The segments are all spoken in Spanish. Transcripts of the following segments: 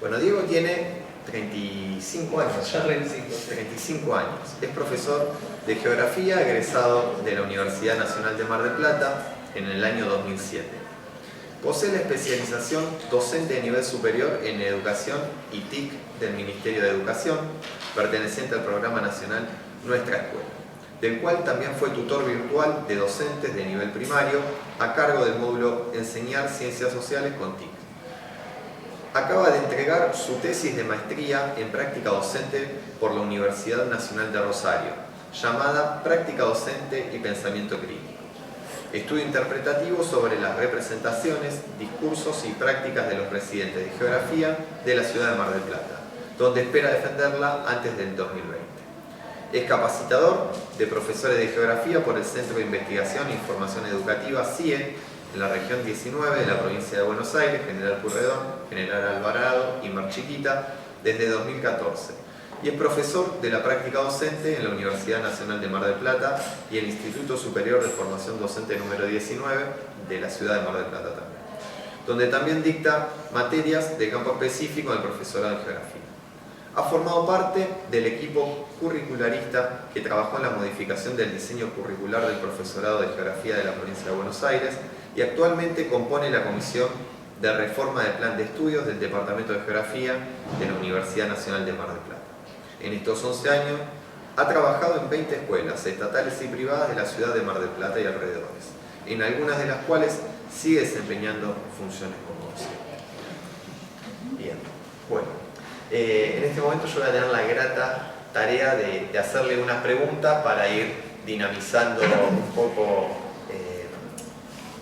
Bueno, Diego tiene 35 años. Ya 35. 35 años. Es profesor de Geografía, egresado de la Universidad Nacional de Mar del Plata en el año 2007. Posee la especialización docente de nivel superior en Educación y TIC del Ministerio de Educación, perteneciente al Programa Nacional Nuestra Escuela, del cual también fue tutor virtual de docentes de nivel primario a cargo del módulo Enseñar Ciencias Sociales con TIC. Acaba de entregar su tesis de maestría en práctica docente por la Universidad Nacional de Rosario, llamada Práctica Docente y Pensamiento Crítico. Estudio interpretativo sobre las representaciones, discursos y prácticas de los residentes de geografía de la ciudad de Mar del Plata, donde espera defenderla antes del 2020. Es capacitador de profesores de geografía por el Centro de Investigación e Información Educativa CIE en la región 19 de la provincia de Buenos Aires, General Pueyrredón, General Alvarado y Mar Chiquita, desde 2014. Y es profesor de la práctica docente en la Universidad Nacional de Mar del Plata y el Instituto Superior de Formación Docente número 19 de la ciudad de Mar del Plata también, donde también dicta materias de campo específico del profesorado de geografía. Ha formado parte del equipo curricularista que trabajó en la modificación del diseño curricular del profesorado de geografía de la provincia de Buenos Aires y actualmente compone la comisión de reforma del plan de estudios del Departamento de Geografía de la Universidad Nacional de Mar del Plata. En estos 11 años ha trabajado en 20 escuelas estatales y privadas de la ciudad de Mar del Plata y alrededores, en algunas de las cuales sigue desempeñando funciones como docente. Bien, bueno, en este momento yo voy a tener la grata tarea de hacerle unas preguntas para ir dinamizando un poco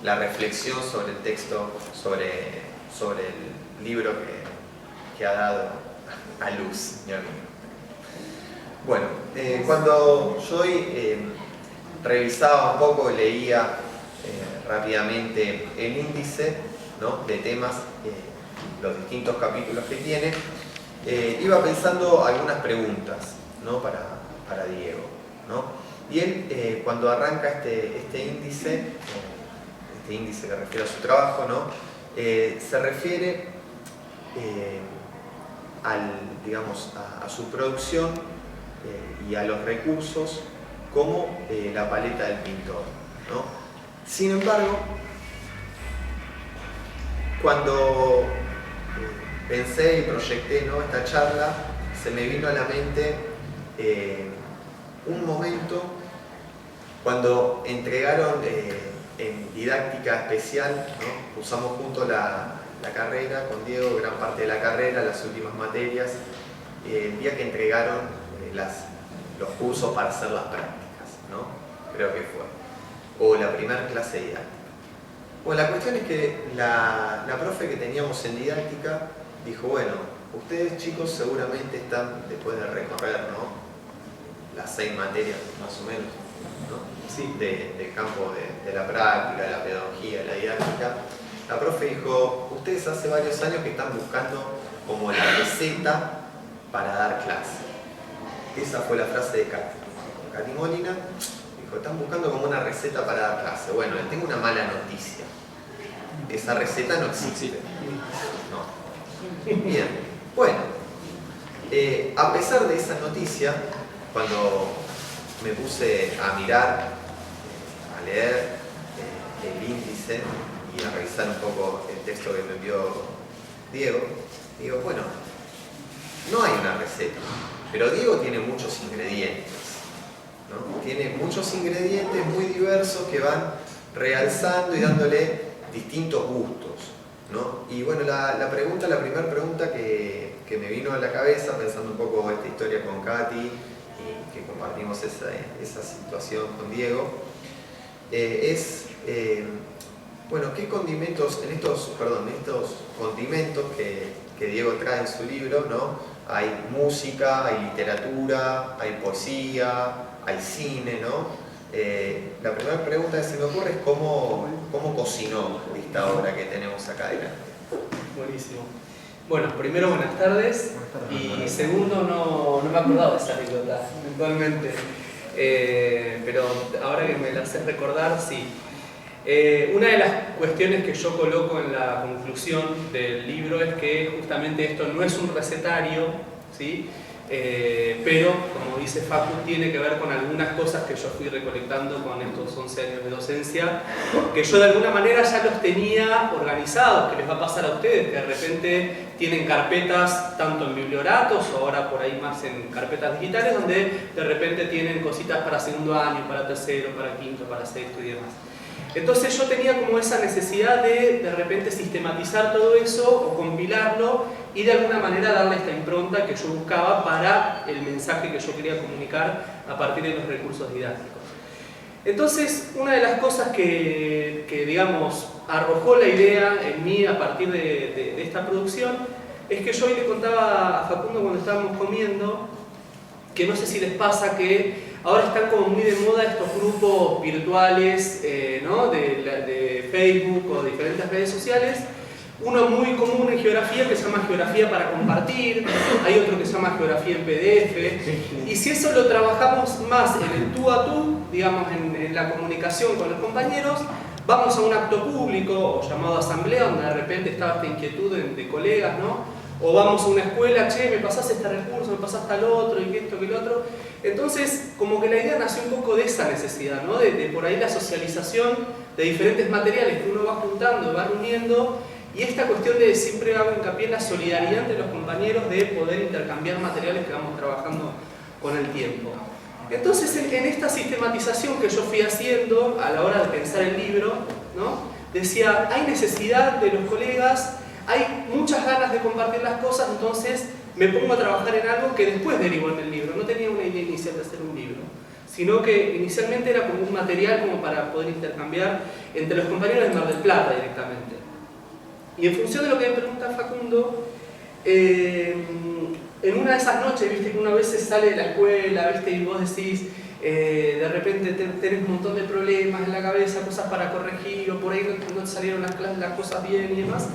la reflexión sobre el texto, sobre el libro que ha dado a luz mi amigo. Bueno, cuando yo hoy revisaba un poco, leía rápidamente el índice, ¿no?, de temas, los distintos capítulos que tiene, iba pensando algunas preguntas, ¿no?, para Diego, ¿no? Y él, cuando arranca este índice que refiere a su trabajo, ¿no?, se refiere a su producción y a los recursos como la paleta del pintor, ¿no? Sin embargo, cuando pensé y proyecté, ¿no?, esta charla, se me vino a la mente un momento cuando entregaron en didáctica especial, ¿no?, usamos juntos la carrera con Diego, gran parte de la carrera, las últimas materias, el día que entregaron los cursos para hacer las prácticas, ¿no? Creo que fue, o la primera clase de didáctica. Bueno, la cuestión es que la profe que teníamos en didáctica dijo, bueno, ustedes chicos seguramente están, después de recorrer, ¿no?, las 6 materias más o menos, ¿no?, sí, del campo de la práctica, de la pedagogía, de la didáctica, la profe dijo, ustedes hace varios años que están buscando como la receta para dar clase. Esa fue la frase de Katy Molina. Dijo, están buscando como una receta para dar clase. Bueno, les tengo una mala noticia. Esa receta no existe. No. Bien. Bueno, a pesar de esa noticia, cuando me puse a mirar, a leer el índice y a revisar un poco el texto que me envió Diego, digo, bueno, no hay una receta, pero Diego tiene muchos ingredientes, ¿no? Tiene muchos ingredientes muy diversos que van realzando y dándole distintos gustos, ¿no? Y bueno, la primera pregunta que me vino a la cabeza, pensando un poco esta historia con Katy y que compartimos esa situación con Diego, es, bueno, ¿qué condimentos, en estos condimentos que Diego trae en su libro, ¿no? Hay música, hay literatura, hay poesía, hay cine, ¿no? La primera pregunta que se me ocurre es cómo cocinó esta obra que tenemos acá adelante. Buenísimo. Bueno, primero buenas tardes. Y segundo, no me acordaba de esa anécdota, eventualmente. Pero ahora que me la haces recordar, sí. Una de las cuestiones que yo coloco en la conclusión del libro es que justamente esto no es un recetario, ¿sí? Pero, como dice Facu, tiene que ver con algunas cosas que yo fui recolectando con estos 11 años de docencia, que yo de alguna manera ya los tenía organizados, que les va a pasar a ustedes, que de repente tienen carpetas tanto en biblioratos o ahora por ahí más en carpetas digitales, donde de repente tienen cositas para segundo año, para tercero, para quinto, para sexto y demás. Entonces yo tenía como esa necesidad de repente sistematizar todo eso o compilarlo y de alguna manera darle esta impronta que yo buscaba para el mensaje que yo quería comunicar a partir de los recursos didácticos. Entonces, una de las cosas que digamos, arrojó la idea en mí a partir de esta producción es que yo hoy le contaba a Facundo cuando estábamos comiendo que no sé si les pasa que ahora están como muy de moda estos grupos virtuales, ¿no? de Facebook o diferentes redes sociales. Uno muy común en geografía que se llama geografía para compartir, hay otro que se llama geografía en PDF, y si eso lo trabajamos más en el tú a tú, digamos en la comunicación con los compañeros, vamos a un acto público o llamado asamblea donde de repente estaba esta inquietud de colegas, ¿no? O vamos a una escuela, che, me pasás este recurso, me pasás tal otro, y que esto, que el otro. Entonces, como que la idea nació un poco de esa necesidad, ¿no? De por ahí la socialización de diferentes materiales que uno va juntando, va reuniendo, y esta cuestión de siempre hago hincapié en la solidaridad entre los compañeros de poder intercambiar materiales que vamos trabajando con el tiempo. Entonces, en esta sistematización que yo fui haciendo a la hora de pensar el libro, ¿no? Decía, hay necesidad de los colegas, hay muchas ganas de compartir las cosas, entonces me pongo a trabajar en algo que después derivó en el libro. No tenía una idea inicial de hacer un libro, sino que inicialmente era como un material como para poder intercambiar entre los compañeros de Mar del Plata directamente. Y en función de lo que me pregunta Facundo, en una de esas noches, viste que uno a veces sale de la escuela, viste, y vos decís, de repente tenés un montón de problemas en la cabeza, cosas para corregir, o por ahí no te salieron las cosas bien y demás.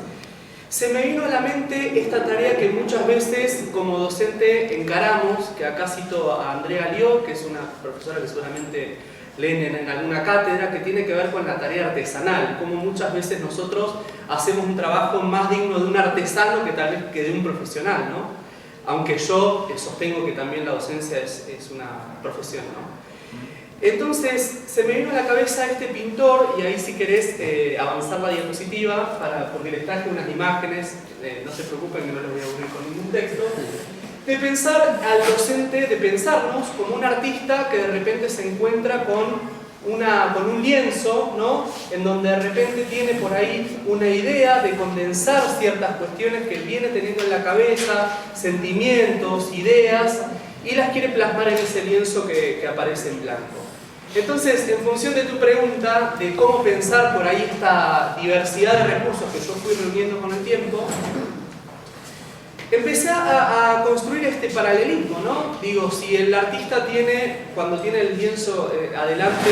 Se me vino a la mente esta tarea que muchas veces como docente encaramos, que acá cito a Andrea Lió, que es una profesora que seguramente leen en alguna cátedra, que tiene que ver con la tarea artesanal, como muchas veces nosotros hacemos un trabajo más digno de un artesano que tal vez que de un profesional, ¿no? Aunque yo sostengo que también la docencia es una profesión, ¿no? Entonces se me vino a la cabeza este pintor, y ahí si querés avanzar la diapositiva, porque les traje unas imágenes, no se preocupen que no les voy a aburrir con ningún texto, de pensar al docente, de pensarnos como un artista que de repente se encuentra con un lienzo, ¿no? En donde de repente tiene por ahí una idea de condensar ciertas cuestiones que él viene teniendo en la cabeza, sentimientos, ideas, y las quiere plasmar en ese lienzo que aparece en blanco. Entonces, en función de tu pregunta de cómo pensar por ahí esta diversidad de recursos que yo fui reuniendo con el tiempo, empecé a construir este paralelismo, ¿no? Digo, si el artista cuando tiene el lienzo adelante,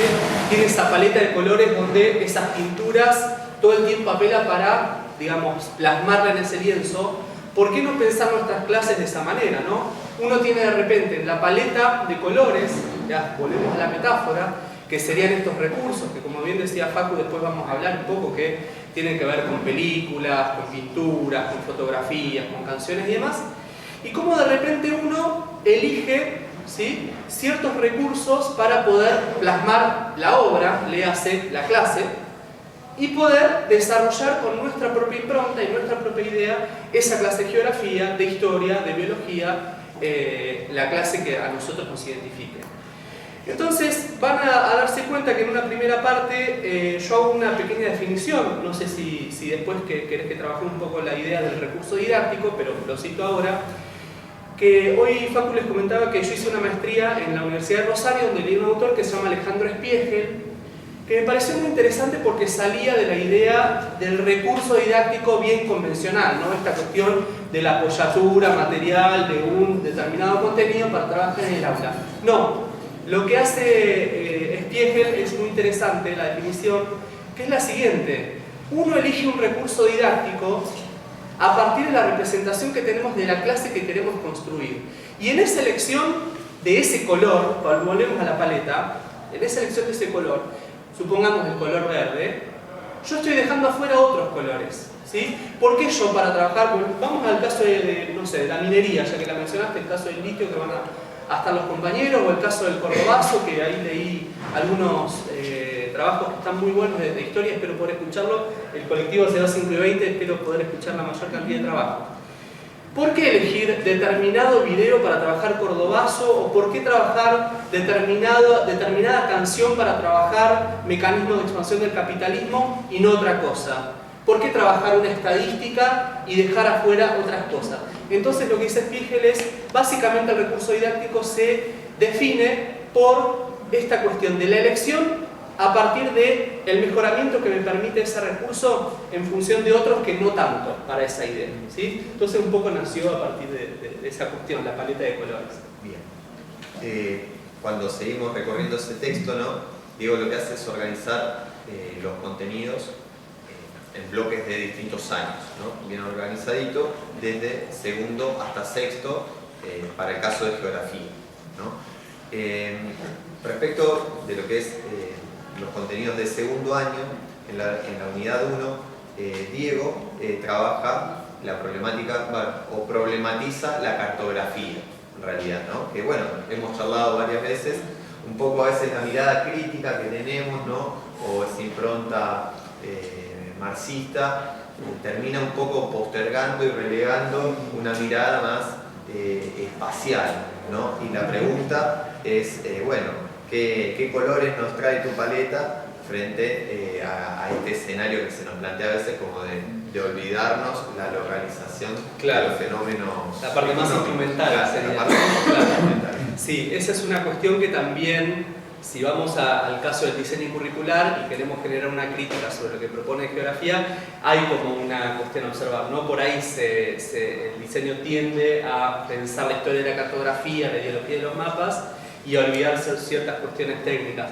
tiene esa paleta de colores donde esas pinturas todo el tiempo apela para, digamos, plasmarla en ese lienzo, ¿por qué no pensar nuestras clases de esa manera, no? Uno tiene de repente en la paleta de colores, ya volvemos a la metáfora, que serían estos recursos, que como bien decía Facu, después vamos a hablar un poco, que tienen que ver con películas, con pinturas, con fotografías, con canciones y demás, y cómo de repente uno elige, ¿sí?, ciertos recursos para poder plasmar la obra, léase la clase, y poder desarrollar con nuestra propia impronta y nuestra propia idea esa clase de geografía, de historia, de biología, la clase que a nosotros nos identifique. Entonces van a darse cuenta que en una primera parte yo hago una pequeña definición, no sé si después querés que trabajemos un poco la idea del recurso didáctico, pero lo cito ahora, que hoy Facu les comentaba que yo hice una maestría en la Universidad de Rosario donde leí un autor que se llama Alejandro Spiegel, que me pareció muy interesante porque salía de la idea del recurso didáctico bien convencional, ¿no? Esta cuestión de la apoyatura material de un determinado contenido para trabajar en el aula. No, lo que hace Spiegel es muy interesante, la definición, que es la siguiente. Uno elige un recurso didáctico a partir de la representación que tenemos de la clase que queremos construir. Y en esa elección de ese color, volvemos a la paleta, en esa elección de ese color, supongamos el color verde, yo estoy dejando afuera otros colores, ¿sí? ¿Por qué yo para trabajar? Vamos al caso no sé, de la minería, ya que la mencionaste, el caso del litio que van a estar los compañeros, o el caso del cordobazo, que ahí leí algunos trabajos que están muy buenos de historia, espero poder escucharlo. El colectivo hace 5 y 20, espero poder escuchar la mayor cantidad de trabajo. ¿Por qué elegir determinado video para trabajar cordobazo? ¿O por qué trabajar determinada canción para trabajar mecanismos de expansión del capitalismo y no otra cosa? ¿Por qué trabajar una estadística y dejar afuera otras cosas? Entonces lo que dice Spiegel es, básicamente el recurso didáctico se define por esta cuestión de la elección a partir del mejoramiento que me permite ese recurso en función de otros que no tanto para esa idea, ¿sí? Entonces un poco nació a partir de esa cuestión, la paleta de colores. Bien. Cuando seguimos recorriendo ese texto, ¿no? Diego lo que hace es organizar los contenidos en bloques de distintos años, ¿no? Bien organizadito, desde segundo hasta sexto, para el caso de geografía, ¿no? Respecto de lo que es los contenidos de segundo año, en la unidad 1, Diego trabaja la problemática, o problematiza la cartografía, en realidad, ¿no? Que bueno, hemos charlado varias veces, un poco a veces la mirada crítica que tenemos, ¿no? O esa impronta marxista, termina un poco postergando y relegando una mirada más espacial, ¿no? Y la pregunta es, bueno, ¿qué colores nos trae tu paleta frente a este escenario que se nos plantea a veces como de olvidarnos la localización de los fenómenos? La parte más instrumental. Claro, sería. la parte más instrumental. Sí, esa es una cuestión que también, si vamos al caso del diseño curricular y queremos generar una crítica sobre lo que propone geografía, hay como una cuestión a observar, ¿no? Por ahí el diseño tiende a pensar la historia de la cartografía, la ideología de los mapas, y a olvidarse ciertas cuestiones técnicas.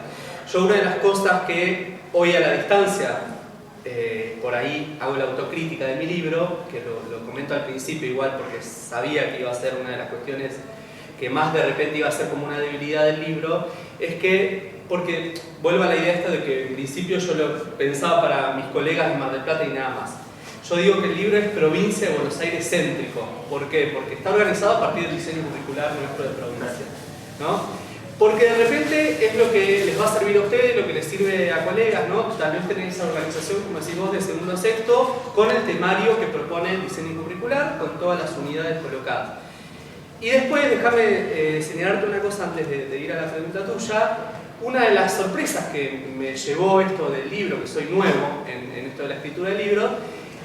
Yo una de las cosas que hoy a la distancia, por ahí hago la autocrítica de mi libro, que lo comento al principio igual porque sabía que iba a ser una de las cuestiones que más de repente iba a ser como una debilidad del libro, es que, porque vuelvo a la idea esta de que en principio yo lo pensaba para mis colegas de Mar del Plata y nada más. Yo digo que el libro es provincia de Buenos Aires céntrico. ¿Por qué? Porque está organizado a partir del diseño curricular nuestro de provincia, ¿no? Porque de repente es lo que les va a servir a ustedes, lo que les sirve a colegas, ¿no? Tal vez tenéis esa organización, como decís vos, de segundo a sexto, con el temario que propone el diseño curricular, con todas las unidades colocadas. Y después, déjame señalarte una cosa antes de ir a la pregunta tuya. Una de las sorpresas que me llevó esto del libro, que soy nuevo en esto de la escritura del libro,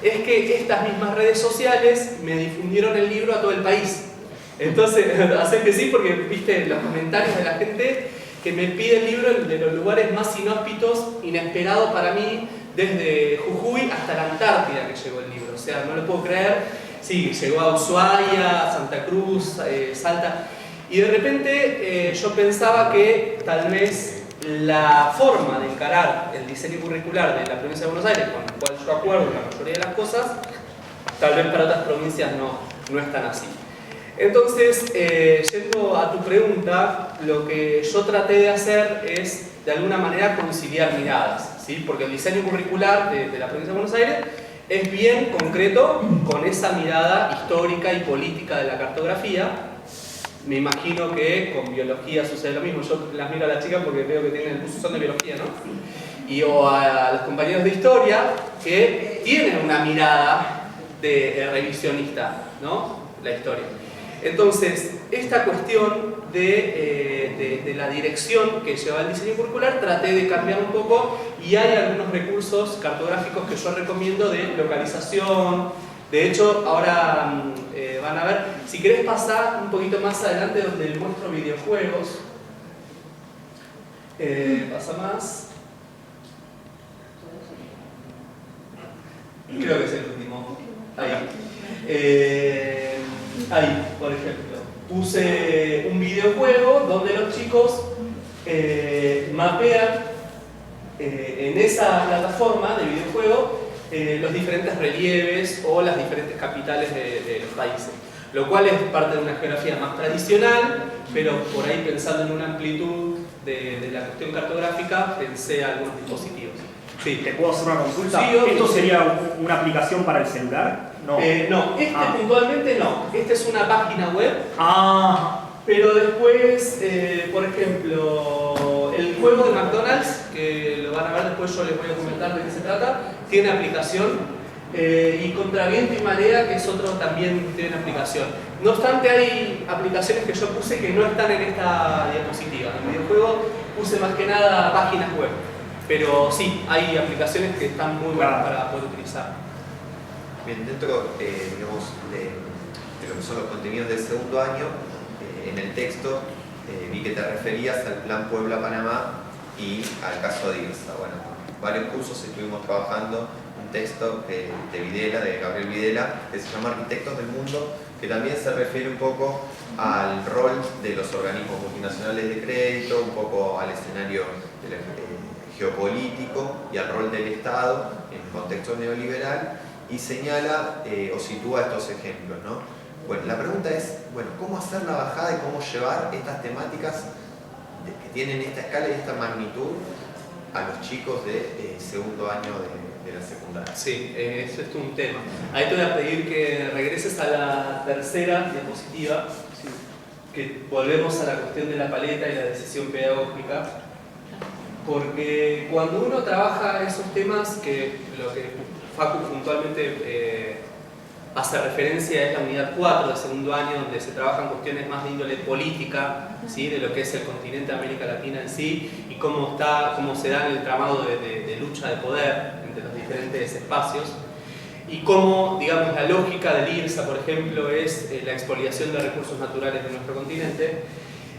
es que estas mismas redes sociales me difundieron el libro a todo el país. Entonces, hacen que sí, porque viste los comentarios de la gente que me pide el libro de los lugares más inhóspitos, inesperados para mí, desde Jujuy hasta la Antártida que llegó el libro. O sea, no lo puedo creer. Sí, llegó a Ushuaia, Santa Cruz, Salta. Y de repente yo pensaba que tal vez la forma de encarar el diseño curricular de la provincia de Buenos Aires, con el cual yo acuerdo la mayoría de las cosas, tal vez para otras provincias no es tan así. Entonces, yendo a tu pregunta, lo que yo traté de hacer es, de alguna manera, conciliar miradas, ¿sí? Porque el diseño curricular de la provincia de Buenos Aires es bien concreto con esa mirada histórica y política de la cartografía. Me imagino que con biología sucede lo mismo. Yo las miro a las chicas porque veo que tienen el curso de biología, ¿no? O a los compañeros de historia que tienen una mirada de revisionista, ¿no? La historia. Entonces, esta cuestión de la dirección que lleva el diseño curricular, traté de cambiar un poco y hay algunos recursos cartográficos que yo recomiendo de localización. De hecho, ahora van a ver, si querés pasar un poquito más adelante donde muestro videojuegos, pasa más. Creo que es el último. Ahí. Ahí, por ejemplo, puse un videojuego donde los chicos mapean en esa plataforma de videojuego los diferentes relieves o las diferentes capitales de los países, lo cual es parte de una geografía más tradicional, pero por ahí pensando en una amplitud de la cuestión cartográfica, pensé algunos dispositivos. Sí. ¿Te puedo hacer una consulta? Sí, ¿Esto sería una aplicación para el celular? No. No, puntualmente no. Esta es una página web. Pero después, por ejemplo, el juego de McDonald's, que lo van a ver después, yo les voy a comentar de qué se trata, tiene aplicación. Y Contra Viento y Marea, que es otro, también tiene aplicación. No obstante, hay aplicaciones que yo puse que no están en esta diapositiva. En el videojuego puse más que nada páginas web. Pero sí, hay aplicaciones que están muy buenas para poder utilizar. Bien, dentro digamos, de lo que son los contenidos del segundo año, en el texto vi que te referías al Plan Puebla-Panamá y al caso de IRSA. Bueno, varios cursos estuvimos trabajando un texto de Videla, de Gabriel Videla, que se llama Arquitectos del Mundo, que también se refiere un poco al rol de los organismos multinacionales de crédito, un poco al escenario geopolítico y al rol del Estado en el contexto neoliberal, y señala o sitúa estos ejemplos, ¿no? Bueno, la pregunta es, bueno, ¿cómo hacer la bajada y cómo llevar estas temáticas que tienen esta escala y esta magnitud a los chicos de segundo año de la secundaria? Sí, eso es un tema. Ahí te voy a pedir que regreses a la tercera diapositiva, que volvemos a la cuestión de la paleta y la decisión pedagógica, porque cuando uno trabaja esos temas, que lo que Facu puntualmente hace referencia es la unidad 4 de segundo año, donde se trabajan cuestiones más de índole política, ¿sí? De lo que es el continente de América Latina en sí, y cómo se da el entramado de lucha de poder entre los diferentes espacios, y cómo, digamos, la lógica del IRSA, por ejemplo, es la expoliación de recursos naturales de nuestro continente.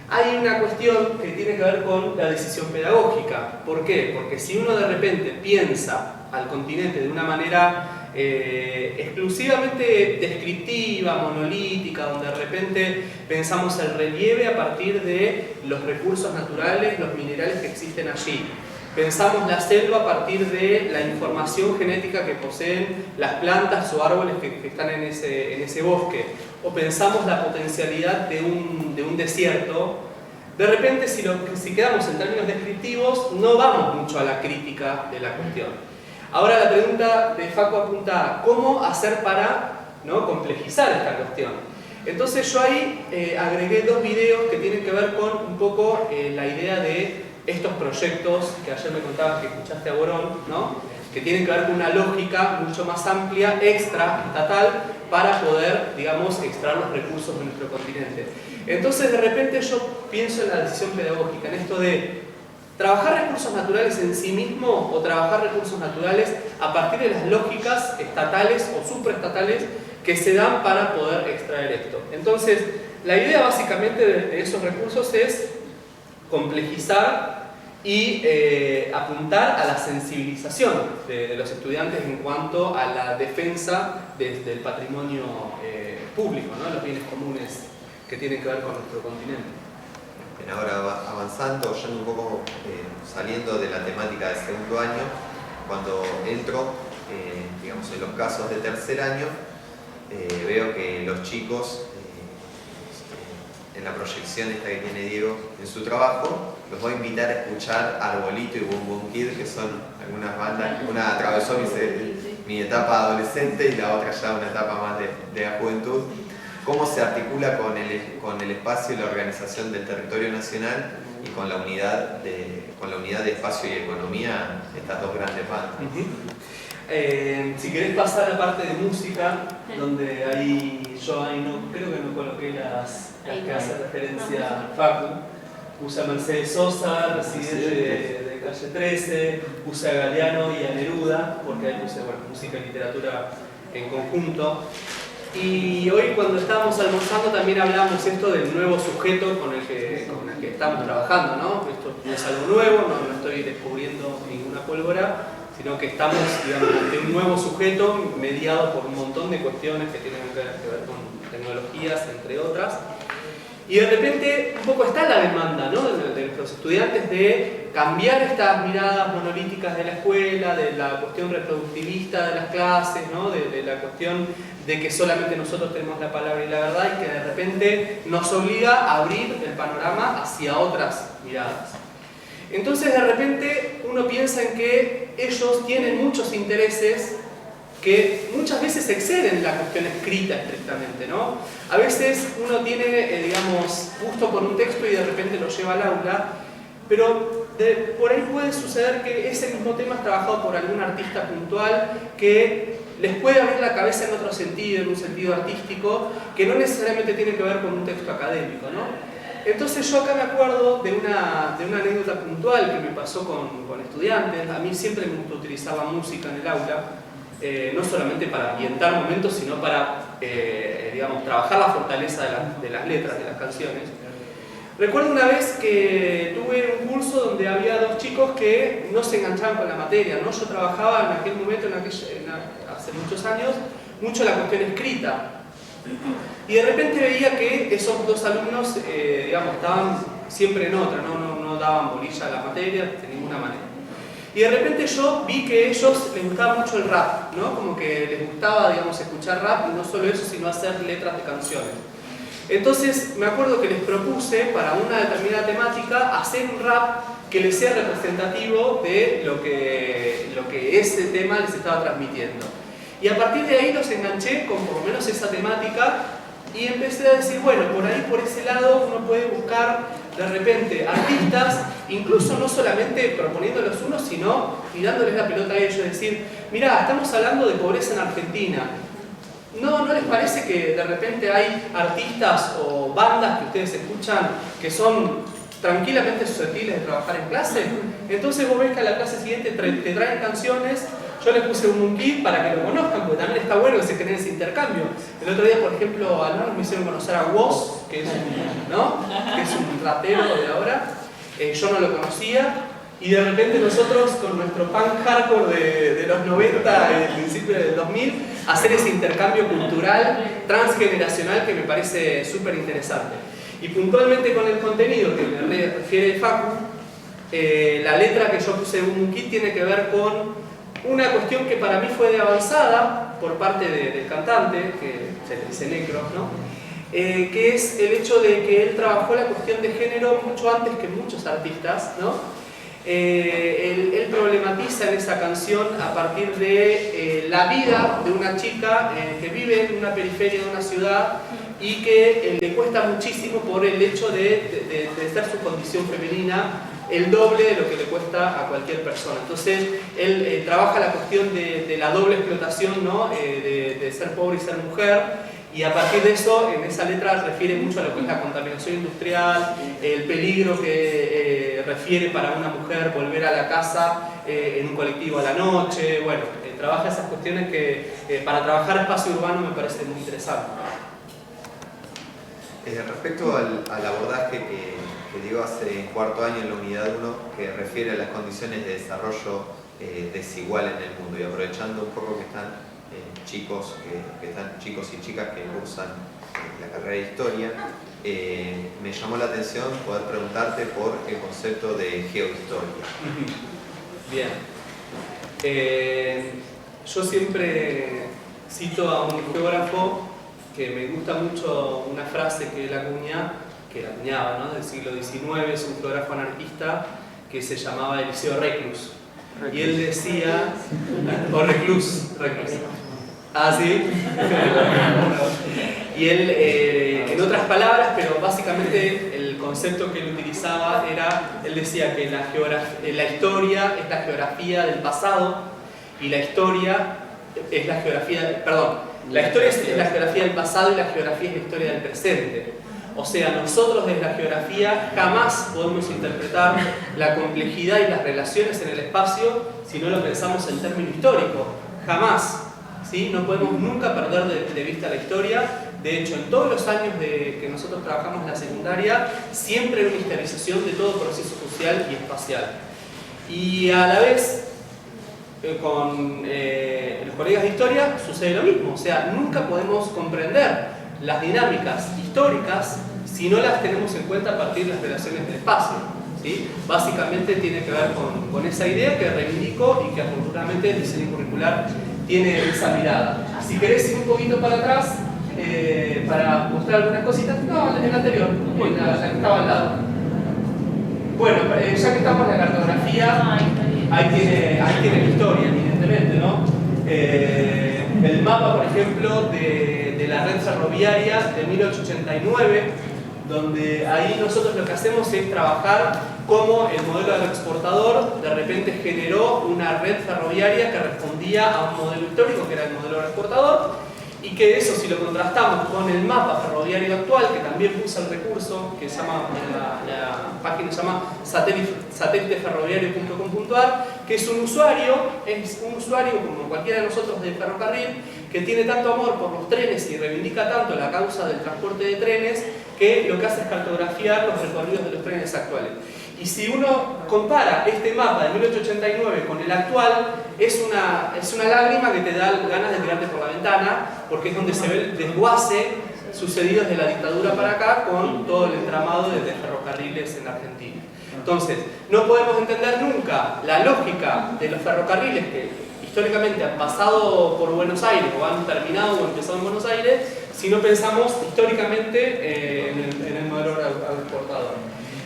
Hay una cuestión que tiene que ver con la decisión pedagógica. ¿Por qué? Porque si uno de repente piensa al continente de una manera exclusivamente descriptiva, monolítica, donde de repente pensamos el relieve a partir de los recursos naturales, los minerales que existen allí. Pensamos la selva a partir de la información genética que poseen las plantas o árboles que están en ese bosque. O pensamos la potencialidad de un desierto. De repente, si quedamos en términos descriptivos, no vamos mucho a la crítica de la cuestión. Ahora la pregunta de Facu apunta a cómo hacer para, ¿no?, complejizar esta cuestión. Entonces yo ahí agregué dos videos que tienen que ver con un poco la idea de estos proyectos que ayer me contabas que escuchaste a Borón, ¿no?, que tienen que ver con una lógica mucho más amplia, extraestatal, para poder, digamos, extraer los recursos de nuestro continente. Entonces de repente yo pienso en la decisión pedagógica, en esto de trabajar recursos naturales en sí mismo o trabajar recursos naturales a partir de las lógicas estatales o supraestatales que se dan para poder extraer esto. Entonces, la idea básicamente de esos recursos es complejizar y apuntar a la sensibilización de los estudiantes en cuanto a la defensa del patrimonio público, ¿no?, los bienes comunes que tienen que ver con nuestro continente. Ahora avanzando, yendo un poco, saliendo de la temática del segundo año, cuando entro, digamos, en los casos de tercer año, veo que los chicos, en la proyección esta que tiene Diego en su trabajo, los voy a invitar a escuchar Arbolito y Boom Boom Kid, que son algunas bandas. Una atravesó mi etapa adolescente y la otra ya una etapa más de la juventud. Cómo se articula con el espacio y la organización del territorio nacional y con la unidad de espacio y economía, estas dos grandes bandas. Si querés pasar a la parte de música, donde yo creo que no coloqué las que hace referencia a Facu. Puse a Mercedes Sosa, residente de Calle 13, puse a Galeano y a Neruda, porque ahí puse, bueno, música y literatura en conjunto. Y hoy, cuando estábamos almorzando, también hablamos esto del nuevo sujeto con el que estamos trabajando, ¿no? Esto no es algo nuevo, no estoy descubriendo ninguna pólvora, sino que estamos, digamos, ante un nuevo sujeto mediado por un montón de cuestiones que tienen que ver con tecnologías, entre otras. Y de repente un poco está la demanda, ¿no?, de nuestros estudiantes de cambiar estas miradas monolíticas de la escuela, de la cuestión reproductivista de las clases, ¿no?, de la cuestión de que solamente nosotros tenemos la palabra y la verdad, y que de repente nos obliga a abrir el panorama hacia otras miradas. Entonces de repente uno piensa en que ellos tienen muchos intereses que muchas veces exceden la cuestión escrita estrictamente, ¿no? A veces uno tiene, digamos, gusto por un texto y de repente lo lleva al aula, pero por ahí puede suceder que ese mismo tema es trabajado por algún artista puntual que les puede abrir la cabeza en otro sentido, en un sentido artístico, que no necesariamente tiene que ver con un texto académico, ¿no? Entonces yo acá me acuerdo de una anécdota puntual que me pasó con estudiantes. A mí siempre me gustó utilizar la música en el aula, no solamente para ambientar momentos, sino para, digamos, trabajar la fortaleza de las letras de las canciones. Recuerdo una vez que tuve un curso donde había dos chicos que no se enganchaban con la materia, ¿no? Yo trabajaba en aquel momento, hace muchos años, mucho la cuestión escrita. Y de repente veía que esos dos alumnos, digamos, estaban siempre en otra, no daban bolilla a la materia de ninguna manera. Y de repente yo vi que a ellos les gustaba mucho el rap, ¿no? Como que les gustaba, digamos, escuchar rap, y no solo eso, sino hacer letras de canciones. Entonces me acuerdo que les propuse para una determinada temática hacer un rap que les sea representativo de lo que ese tema les estaba transmitiendo. Y a partir de ahí los enganché con por lo menos esa temática y empecé a decir, bueno, por ahí, por ese lado, uno puede buscar de repente artistas, incluso no solamente proponiéndolos unos, sino tirándoles la pelota a ellos, es decir, mirá, estamos hablando de pobreza en Argentina. ¿No les parece que de repente hay artistas o bandas que ustedes escuchan que son tranquilamente susceptibles de trabajar en clase? Entonces vos ves que a la clase siguiente te traen canciones. Yo les puse un kit para que lo conozcan, porque también está bueno que se genere ese intercambio. El otro día, por ejemplo, algunos me hicieron conocer a Woz, que es un rapero de ahora. Yo no lo conocía. Y de repente nosotros, con nuestro punk hardcore de los 90, el principio del 2000, hacer ese intercambio cultural, transgeneracional, que me parece súper interesante. Y puntualmente con el contenido que me refiere Facu, la letra que yo puse en un kit tiene que ver con una cuestión que para mí fue de avanzada por parte del cantante, que se le dice Necros, ¿no? Que es el hecho de que él trabajó la cuestión de género mucho antes que muchos artistas, ¿no? Él problematiza en esa canción a partir de la vida de una chica que vive en una periferia de una ciudad y que le cuesta muchísimo por el hecho de ser su condición femenina el doble de lo que le cuesta a cualquier persona. Entonces él trabaja la cuestión de la doble explotación, ¿no? De ser pobre y ser mujer. Y a partir de eso, en esa letra refiere mucho a lo que es la contaminación industrial, el peligro que refiere para una mujer volver a la casa en un colectivo a la noche. Bueno, trabaja esas cuestiones que para trabajar espacio urbano me parece muy interesante. Respecto al abordaje que dio hace cuarto año en la unidad 1, que refiere a las condiciones de desarrollo desigual en el mundo, y aprovechando un poco que están chicos y chicas que cursan la carrera de historia, me llamó la atención poder preguntarte por el concepto de geohistoria. Bien. Yo siempre cito a un geógrafo que me gusta mucho, una frase que él acuñaba, ¿no? Del siglo XIX, es un geógrafo anarquista que se llamaba Eliseo Reclus. Y él decía, o Reclus. Ah, sí. Y él, en otras palabras, pero básicamente el concepto que él utilizaba era, él decía que la historia es la geografía del pasado y la historia es la geografía, la historia es la geografía del pasado y la geografía es la historia del presente. O sea, nosotros desde la geografía jamás podemos interpretar la complejidad y las relaciones en el espacio si no lo pensamos en términos históricos. Jamás. ¿Sí? No podemos nunca perder de vista la historia. De hecho, en todos los años que nosotros trabajamos en la secundaria, siempre hay una historización de todo proceso social y espacial. Y a la vez, con los colegas de historia sucede lo mismo. O sea, nunca podemos comprender las dinámicas históricas si no las tenemos en cuenta a partir de las relaciones del espacio. ¿Sí? Básicamente tiene que ver con esa idea que reivindico y que afortunadamente el diseño curricular tiene esa mirada. Si querés ir un poquito para atrás para mostrar algunas cositas, no, en el anterior, la que estaba al lado. Bueno, ya que estamos en la cartografía, ahí tiene la historia, evidentemente, ¿no? El mapa, por ejemplo, de la red ferroviaria de 1889, donde ahí nosotros lo que hacemos es trabajar cómo el modelo agroexportador de repente generó una red ferroviaria que respondía a un modelo histórico que era el modelo agroexportador, y que eso, si lo contrastamos con el mapa ferroviario actual, que también usa el recurso, que se llama, la página se llama satéliteferroviario.com.ar, que es un usuario como cualquiera de nosotros del ferrocarril, que tiene tanto amor por los trenes y reivindica tanto la causa del transporte de trenes, que lo que hace es cartografiar los recorridos de los trenes actuales. Y si uno compara este mapa de 1889 con el actual, es una lágrima que te da ganas de tirarte por la ventana, porque es donde se ve el desguace sucedido desde la dictadura para acá con todo el entramado de ferrocarriles en Argentina. Entonces, no podemos entender nunca la lógica de los ferrocarriles que históricamente han pasado por Buenos Aires o han terminado o empezado en Buenos Aires si no pensamos históricamente en el modelo agroexportador.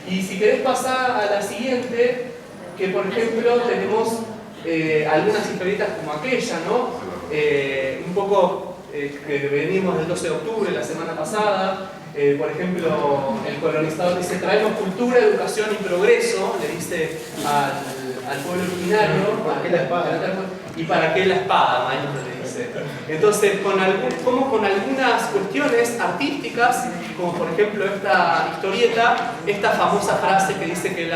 Y si querés pasar a la siguiente, que por ejemplo tenemos algunas historietas como aquella, ¿no? Un poco que venimos del 12 de octubre, la semana pasada. Por ejemplo, el colonizador dice: traemos cultura, educación y progreso, le dice al pueblo originario. ¿Para qué la espada? ¿Y para qué la espada, maestro? Le dice. Entonces, como con algunas cuestiones artísticas, como por ejemplo esta historieta, esta famosa frase que dice que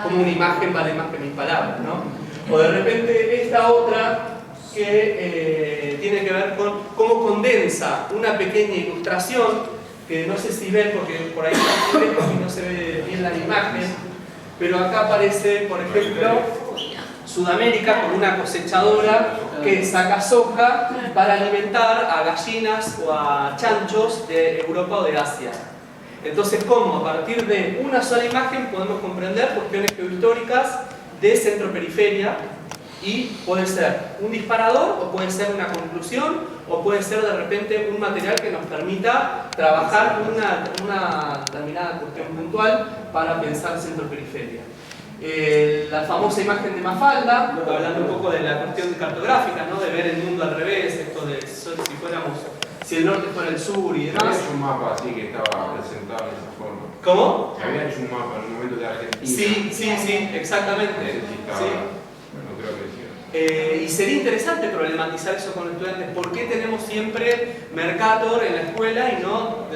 como una imagen vale más que mil palabras, ¿no? O de repente esta otra que tiene que ver con cómo condensa una pequeña ilustración, que no sé si ven porque por ahí está muy lejos y no se ve bien la imagen, pero acá aparece, por ejemplo, Sudamérica con una cosechadora que saca soja para alimentar a gallinas o a chanchos de Europa o de Asia. Entonces, ¿cómo? A partir de una sola imagen podemos comprender cuestiones geohistóricas de centro-periferia, y puede ser un disparador o puede ser una conclusión o puede ser de repente un material que nos permita trabajar una determinada cuestión puntual para pensar centro-periferia. La famosa imagen de Mafalda, hablando un poco de la cuestión cartográfica, ¿no? De ver el mundo al revés, esto de si el norte fuera el sur y demás. Había un mapa así que estaba presentado de esa forma. ¿Cómo? Había hecho un mapa en un momento de Argentina. Sí, exactamente. Sí. Bueno, creo que sí. Y sería interesante problematizar eso con los estudiantes. ¿Por qué tenemos siempre Mercator en la escuela y no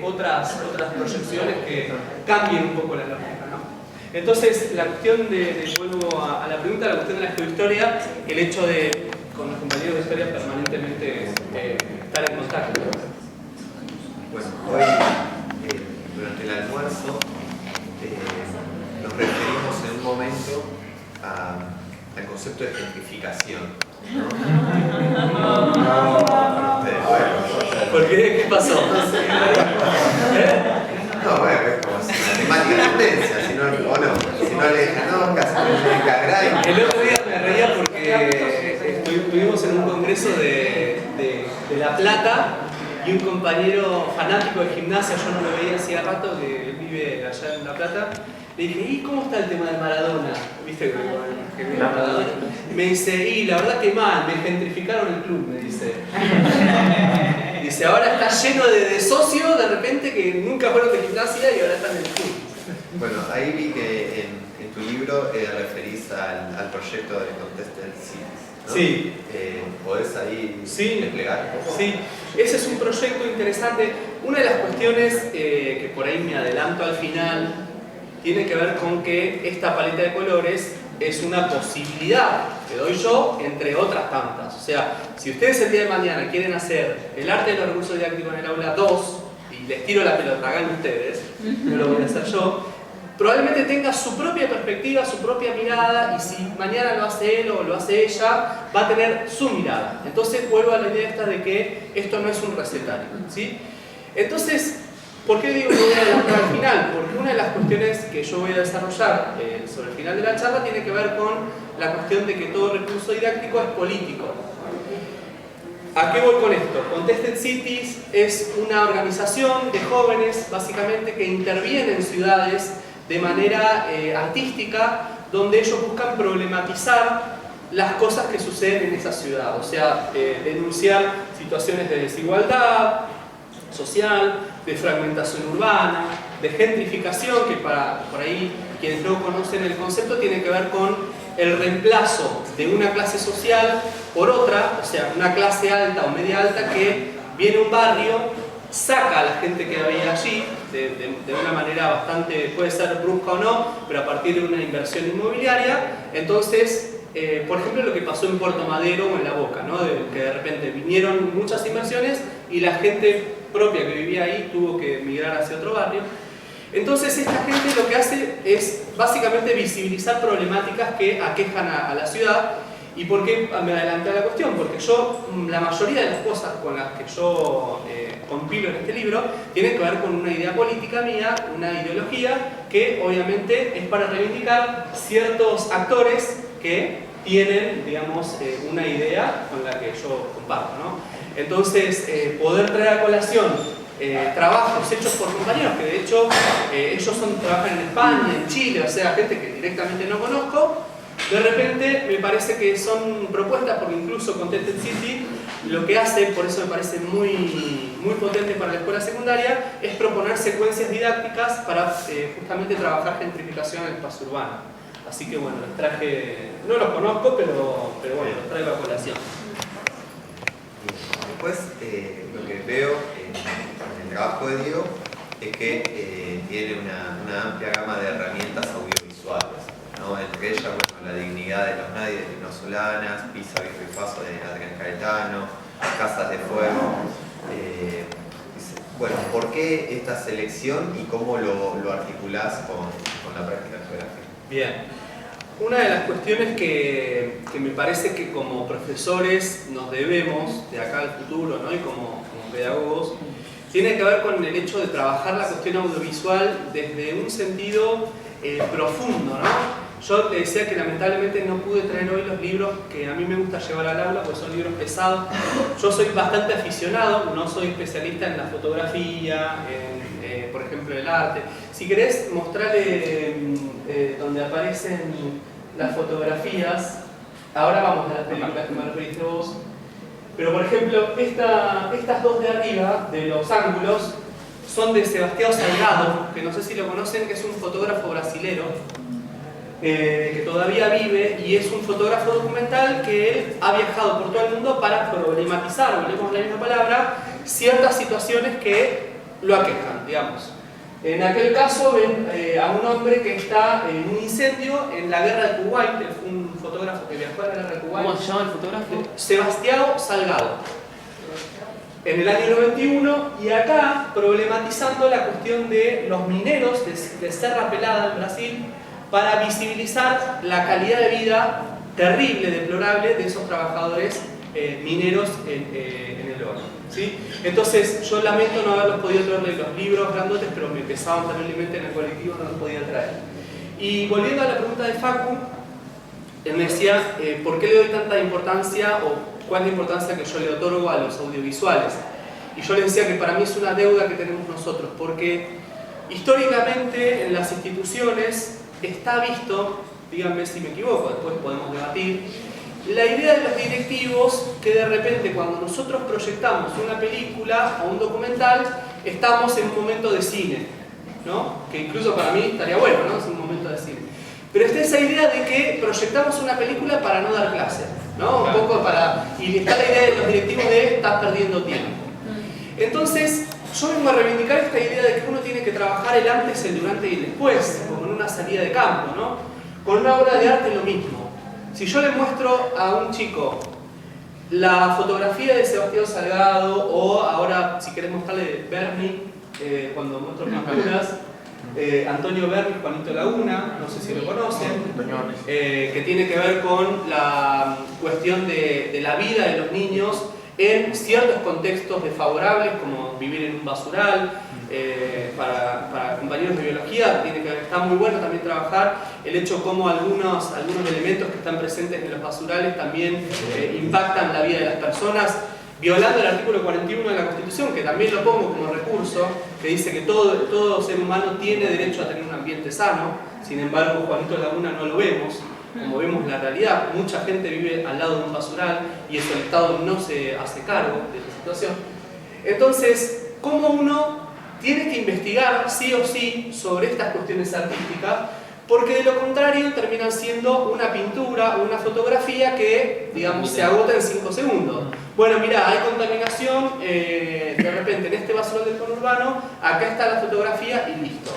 otras proyecciones que cambien un poco la lógica, ¿no? Entonces, la cuestión vuelvo a la pregunta, la cuestión de la geohistoria, el hecho de, con los compañeros de historia, permanentemente estar en contacto. Bueno, hoy, durante el almuerzo, nos referimos en un momento al concepto de gentrificación. ¿Por qué? ¿Qué pasó? No, bueno, es como si la temática tendencia, si no le dejan, no, casi no le cagráis. El otro día me reía porque estuvimos en un congreso de La Plata y un compañero fanático de gimnasia, yo no lo veía hacía rato, que vive allá en La Plata, le dije: ¿y cómo está el tema de Maradona? ¿Viste que vive Maradona? Me dice: y la verdad que mal, me gentrificaron el club, me dice. Dice: ahora está lleno de socios de repente que nunca fueron de gimnasia y ahora están en el club. Bueno, ahí vi que en tu libro referís al proyecto de Contested Cities, ¿no? Sí. ¿Podés ahí desplegar un poco? Sí, ese es un proyecto interesante. Una de las cuestiones que por ahí me adelanto al final tiene que ver con que esta paleta de colores es una posibilidad que doy yo entre otras tantas. O sea, si ustedes el día de mañana quieren hacer el arte de los recursos didácticos en el aula 2 y les tiro la pelota, hagan ustedes, no lo voy a hacer yo, probablemente tenga su propia perspectiva, su propia mirada, y si mañana lo hace él o lo hace ella, va a tener su mirada. Entonces vuelvo a la idea esta de que esto no es un recetario, ¿sí? Entonces, ¿por qué digo que voy a adelantar al final? Porque una de las cuestiones que yo voy a desarrollar sobre el final de la charla tiene que ver con la cuestión de que todo recurso didáctico es político. ¿A qué voy con esto? Contested Cities es una organización de jóvenes, básicamente, que interviene en ciudades de manera artística, donde ellos buscan problematizar las cosas que suceden en esa ciudad, o sea, denunciar situaciones de desigualdad social, de fragmentación urbana, de gentrificación, que por ahí quienes no conocen el concepto tiene que ver con el reemplazo de una clase social por otra, o sea, una clase alta o media alta que viene a un barrio, saca a la gente que había allí, de una manera bastante, puede ser brusca o no, pero a partir de una inversión inmobiliaria. Entonces, por ejemplo, lo que pasó en Puerto Madero o en La Boca, ¿no? Que de repente vinieron muchas inversiones y la gente propia que vivía ahí tuvo que migrar hacia otro barrio. Entonces esta gente lo que hace es básicamente visibilizar problemáticas que aquejan a la ciudad. ¿Y por qué me adelanté a la cuestión? Porque yo, la mayoría de las cosas con las que yo compilo en este libro tienen que ver con una idea política mía, una ideología que obviamente es para reivindicar ciertos actores que tienen, digamos, una idea con la que yo comparto, ¿no? Entonces, poder traer a colación trabajos hechos por compañeros que de hecho ellos trabajan en España, en Chile, o sea, gente que directamente no conozco, de repente me parece que son propuestas, porque incluso Contented City lo que hace, por eso me parece muy potente para la escuela secundaria, es proponer secuencias didácticas para justamente trabajar gentrificación en el espacio urbano. Así que bueno, los traje, no los conozco, pero bueno, los traigo a colación. Después, lo que veo en el trabajo de Diego es que tiene una amplia gama de herramientas audiovisuales, ¿no? Entre ellas, bueno, La dignidad de los nadie de Lino Solanas, Pisa, Viejo y Faso de Adrián Caetano, Casas de Fuego. Bueno, ¿por qué esta selección y cómo lo articulás con la práctica geográfica? Bien. Una de las cuestiones que me parece que como profesores nos debemos de acá al futuro, ¿no? Y como pedagogos, tiene que ver con el hecho de trabajar la cuestión audiovisual desde un sentido profundo, ¿no? Yo te decía que lamentablemente no pude traer hoy los libros que a mí me gusta llevar al aula, porque son libros pesados. Yo soy bastante aficionado, no soy especialista en la fotografía, por ejemplo, el arte. Si querés mostrarle donde aparecen las fotografías, ahora vamos a las películas que me referiste vos, pero por ejemplo, estas dos de arriba, de los ángulos, son de Sebastião Salgado, que no sé si lo conocen, que es un fotógrafo brasilero, que todavía vive y es un fotógrafo documental que él ha viajado por todo el mundo para problematizar, volvemos a la misma palabra, ciertas situaciones que lo aquejan, digamos. En aquel caso ven a un hombre que está en un incendio en la guerra de Kuwait, fue un fotógrafo que viajó a la guerra de Kuwait. ¿Cómo se llama el fotógrafo? Sebastião Salgado. En el año 91, y acá problematizando la cuestión de los mineros de Serra Pelada en Brasil, para visibilizar la calidad de vida terrible, deplorable de esos trabajadores mineros en el oro, ¿sí? Entonces yo lamento no haberlos podido traerle los libros grandotes, pero me pesaban terriblemente en el colectivo, no los podía traer. Y volviendo a la pregunta de Facu, él me decía ¿por qué le doy tanta importancia o cuál es la importancia que yo le otorgo a los audiovisuales? Y yo le decía que para mí es una deuda que tenemos nosotros, porque históricamente en las instituciones está visto, díganme si me equivoco, después podemos debatir, la idea de los directivos que de repente cuando nosotros proyectamos una película o un documental estamos en un momento de cine, ¿no? Que incluso para mí estaría bueno, ¿no? Es un momento de cine. Pero está esa idea de que proyectamos una película para no dar clase, ¿no? Un poco y está la idea de los directivos de estás perdiendo tiempo. Entonces, yo vengo a reivindicar esta idea de que uno tiene que trabajar el antes, el durante y el después, como en una salida de campo, ¿no? Con una obra de arte lo mismo. Si yo le muestro a un chico la fotografía de Sebastião Salgado, o ahora, si querés mostrarle de Berni, cuando muestro pinturas, Antonio Berni, Juanito Laguna, no sé si lo conocen, que tiene que ver con la cuestión de la vida de los niños en ciertos contextos desfavorables, como vivir en un basural. Para compañeros de biología está muy bueno también trabajar el hecho como algunos elementos que están presentes en los basurales también impactan la vida de las personas. violando el artículo 41 de la Constitución, que también lo pongo como recurso, que dice que todo ser humano tiene derecho a tener un ambiente sano. Sin embargo, Juanito Laguna no lo vemos, como vemos la realidad. Mucha gente vive al lado de un basural y eso el Estado no se hace cargo de esta situación. Entonces, ¿cómo uno tiene que investigar sí o sí sobre estas cuestiones artísticas? Porque de lo contrario terminan siendo una pintura o una fotografía que, digamos, se agota en 5 segundos. Bueno, mira, hay contaminación, de repente en este basural del conurbano, acá está la fotografía y listo.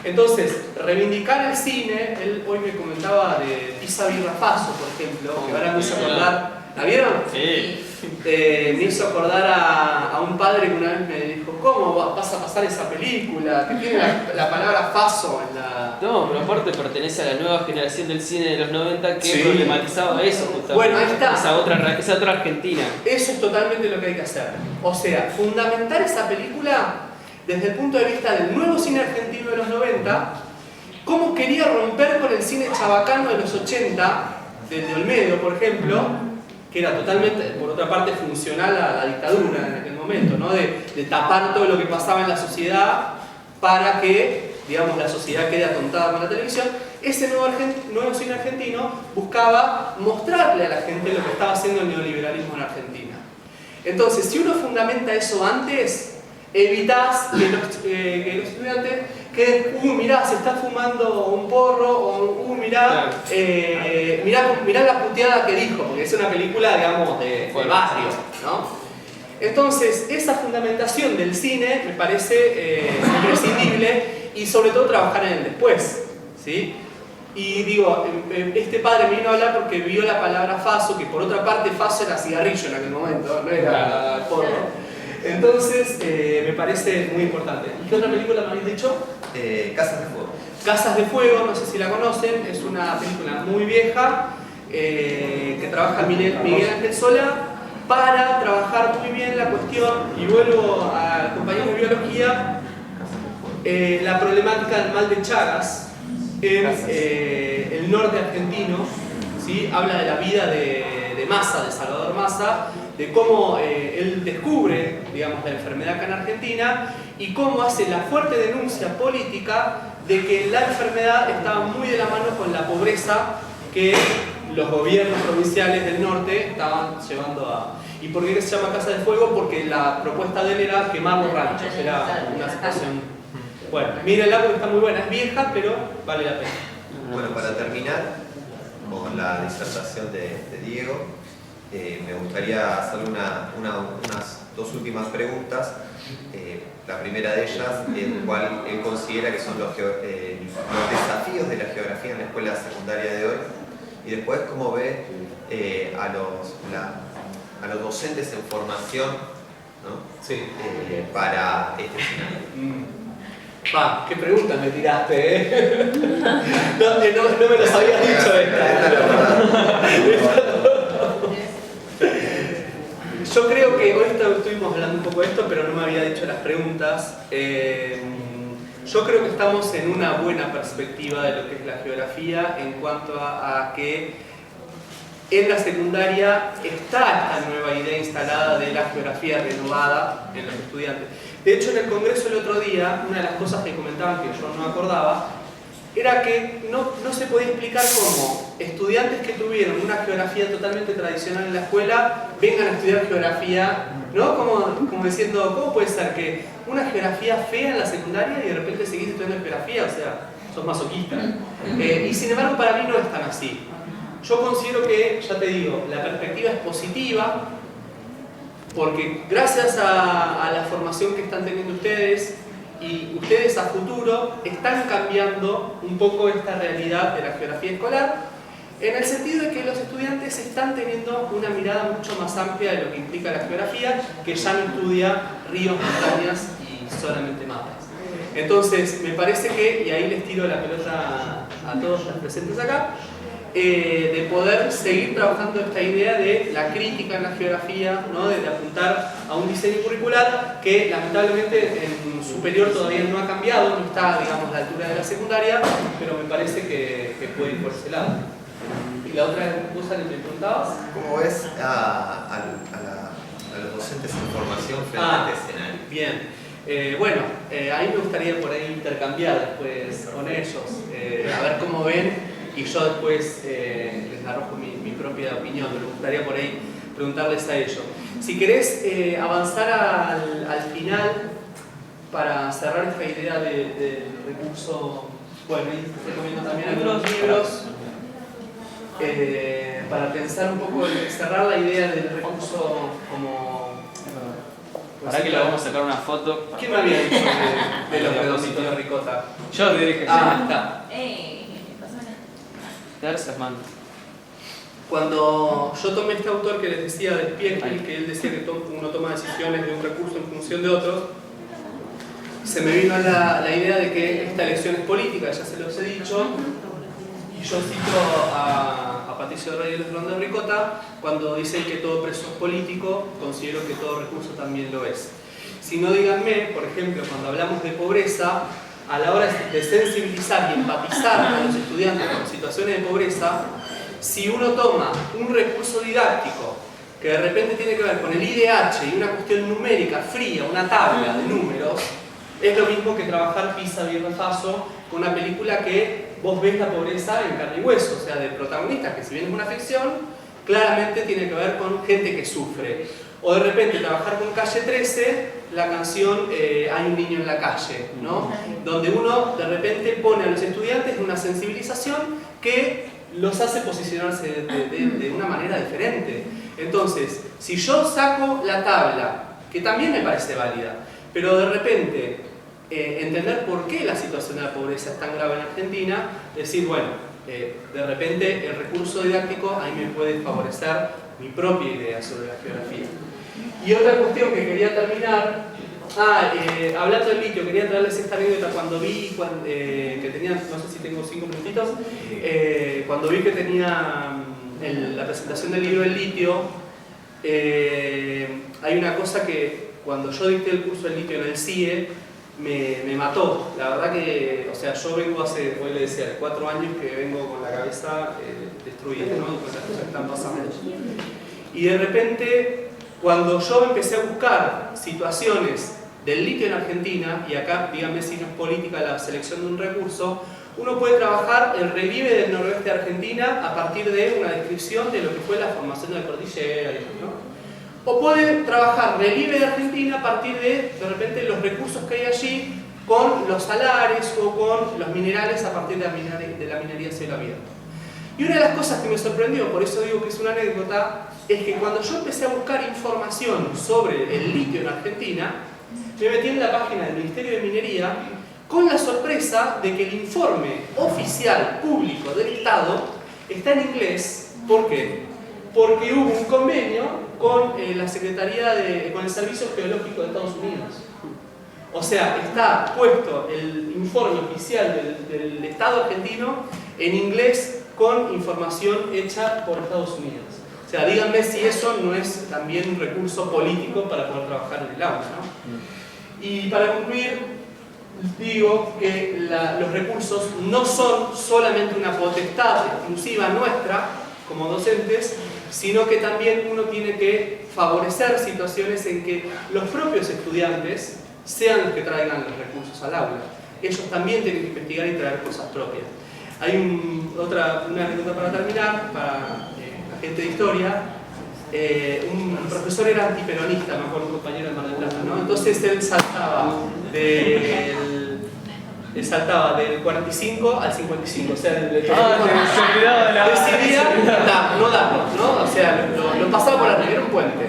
Entonces, reivindicar el cine, él hoy me comentaba de Pisa Birra Faso, por ejemplo, que ahora me hizo acordar. ¿La vieron? Sí. Me hizo acordar a un padre que una vez me dijo, ¿cómo vas a pasar esa película? Que tiene la palabra faso en la... No, pero aparte pertenece a la nueva generación del cine de los 90 que Sí. problematizaba eso justamente. Bueno, ahí está. Esa otra Argentina. Eso es totalmente lo que hay que hacer. O sea, fundamentar esa película desde el punto de vista del nuevo cine argentino de los 90, cómo quería romper con el cine chabacano de los 80, de Olmedo, por ejemplo, que era totalmente, por otra parte, funcional a la dictadura en aquel momento, ¿no? de tapar todo lo que pasaba en la sociedad para que, digamos, la sociedad quede atontada con la televisión. Ese nuevo cine argentino buscaba mostrarle a la gente lo que estaba haciendo el neoliberalismo en Argentina. Entonces, si uno fundamenta eso antes, evitás que los estudiantes queden, mirá, se está fumando un porro, o mirá, mirá la puteada que dijo, porque es una película, digamos, de barrio, ¿no? Entonces, esa fundamentación del cine me parece imprescindible, y sobre todo trabajar en el después, ¿sí? Y digo, este padre me vino a hablar porque vio la palabra faso, que por otra parte faso era cigarrillo en aquel momento, no era porro. Entonces, me parece muy importante. ¿Y qué otra película me habéis dicho? Casas de Fuego. Casas de Fuego, no sé si la conocen, es una película muy vieja que trabaja Miguel Ángel Solá para trabajar muy bien la cuestión, y vuelvo al compañero de biología, la problemática del mal de Chagas en el norte argentino, ¿sí? Habla de la vida de Massa, de Salvador Massa, de cómo él descubre, digamos, la enfermedad acá en Argentina y cómo hace la fuerte denuncia política de que la enfermedad estaba muy de la mano con la pobreza que los gobiernos provinciales del norte estaban llevando a... ¿Y por qué se llama Casa de Fuego? Porque la propuesta de él era quemar los ranchos, era una situación... Bueno, mírenla porque está muy buena, es vieja, pero vale la pena. Bueno, para terminar con la disertación de Diego, me gustaría hacerle unas 2 últimas preguntas. La primera de ellas, el cual él considera que son los desafíos de la geografía en la escuela secundaria de hoy, y después cómo ve a los docentes en formación, ¿no? Sí. Para este escenario. ¿Qué preguntas me tiraste, eh? No me los habías dicho Yo creo que hoy estuvimos hablando un poco de esto, pero no me había dicho las preguntas. Yo creo que estamos en una buena perspectiva de lo que es la geografía en cuanto a que en la secundaria está esta nueva idea instalada de la geografía renovada en los estudiantes. De hecho, en el congreso el otro día, una de las cosas que comentaban que yo no acordaba, era que no se podía explicar cómo estudiantes que tuvieron una geografía totalmente tradicional en la escuela vengan a estudiar geografía, ¿no? Como diciendo, ¿cómo puede ser que una geografía fea en la secundaria y de repente seguís estudiando geografía? O sea, sos masoquista. Y sin embargo, para mí no es tan así. Yo considero que, ya te digo, la perspectiva es positiva, porque gracias a la formación que están teniendo ustedes, y ustedes a futuro están cambiando un poco esta realidad de la geografía escolar, en el sentido de que los estudiantes están teniendo una mirada mucho más amplia de lo que implica la geografía, que ya no estudia ríos, montañas y solamente mapas. Entonces, me parece que, y ahí les tiro la pelota a todos los presentes acá, de poder seguir trabajando esta idea de la crítica en la geografía, ¿no? De apuntar a un diseño curricular que lamentablemente en superior todavía no ha cambiado, no está, digamos, a la altura de la secundaria, pero me parece que puede ir por ese lado. ¿Y la otra cosa que me preguntabas? ¿Cómo ves los docentes en formación frente a este escenario. Bien. Bueno, ahí me gustaría por ahí intercambiar después con ellos, a ver cómo ven, y yo después les arrojo mi propia opinión. Me gustaría por ahí preguntarles a ellos. Si querés avanzar al final para cerrar esta idea del recurso, bueno, y recomiendo también algunos libros para pensar un poco, cerrar la idea del recurso como... Para que le vamos a sacar una foto. ¿Quién me había dicho de los redonditos de ricota? Yo te dije que está. Tercias, man. Cuando yo tomé este autor que les decía de Spiegel, que él decía que uno toma decisiones de un recurso en función de otros, se me vino la idea de que esta elección es política, ya se los he dicho, y yo cito a Patricio Reyes de Ricota cuando dice que todo preso es político, considero que todo recurso también lo es. Si no, díganme, por ejemplo, cuando hablamos de pobreza, a la hora de sensibilizar y empatizar a los estudiantes con situaciones de pobreza, si uno toma un recurso didáctico que de repente tiene que ver con el IDH y una cuestión numérica fría, una tabla de números, es lo mismo que trabajar Pisa y Faso con una película que vos ves la pobreza en carne y hueso, o sea, de protagonistas, que si bien es una ficción, claramente tiene que ver con gente que sufre. O de repente trabajar con Calle 13, la canción Hay un niño en la calle, ¿no? Donde uno de repente pone a los estudiantes en una sensibilización que los hace posicionarse de una manera diferente. Entonces, si yo saco la tabla, que también me parece válida, pero de repente entender por qué la situación de la pobreza es tan grave en Argentina, decir, bueno, de repente el recurso didáctico a mí me puede favorecer mi propia idea sobre la geografía. Y otra cuestión que quería terminar, hablando del litio, quería traerles esta anécdota cuando vi que tenía, no sé si tengo 5 minutitos, cuando vi que tenía la presentación del libro del litio, hay una cosa que cuando yo dicté el curso del litio en el CIE, me mató. La verdad que, o sea, yo vengo hace, hoy le decía, 4 años que vengo con la cabeza destruida, ¿no? Con las cosas que están pasando. Y de repente, cuando yo empecé a buscar situaciones del litio en Argentina, y acá díganme si no es política la selección de un recurso, uno puede trabajar el relieve del noroeste de Argentina a partir de una descripción de lo que fue la formación de la cordillera, ¿no? O puede trabajar relieve de Argentina a partir de repente, los recursos que hay allí con los salares o con los minerales a partir de la minería a cielo abierto. Y una de las cosas que me sorprendió, por eso digo que es una anécdota, es que cuando yo empecé a buscar información sobre el litio en Argentina, me metí en la página del Ministerio de Minería con la sorpresa de que el informe oficial público del Estado está en inglés. ¿Por qué? Porque hubo un convenio con la Secretaría con el Servicio Geológico de Estados Unidos. O sea, está puesto el informe oficial del Estado argentino en inglés con información hecha por Estados Unidos. O sea, díganme si eso no es también un recurso político para poder trabajar en el aula, ¿no? Y para concluir, digo que los recursos no son solamente una potestad exclusiva nuestra como docentes, sino que también uno tiene que favorecer situaciones en que los propios estudiantes sean los que traigan los recursos al aula. Ellos también tienen que investigar y traer cosas propias. Hay una anécdota para terminar, para la gente de historia. Un profesor era antiperonista, me acuerdo, un compañero de Mar del Plata, ¿no? Entonces él saltaba del 45 al 55, o sea, decidía no darlo, ¿no? O sea, lo pasaba por arriba, era un puente.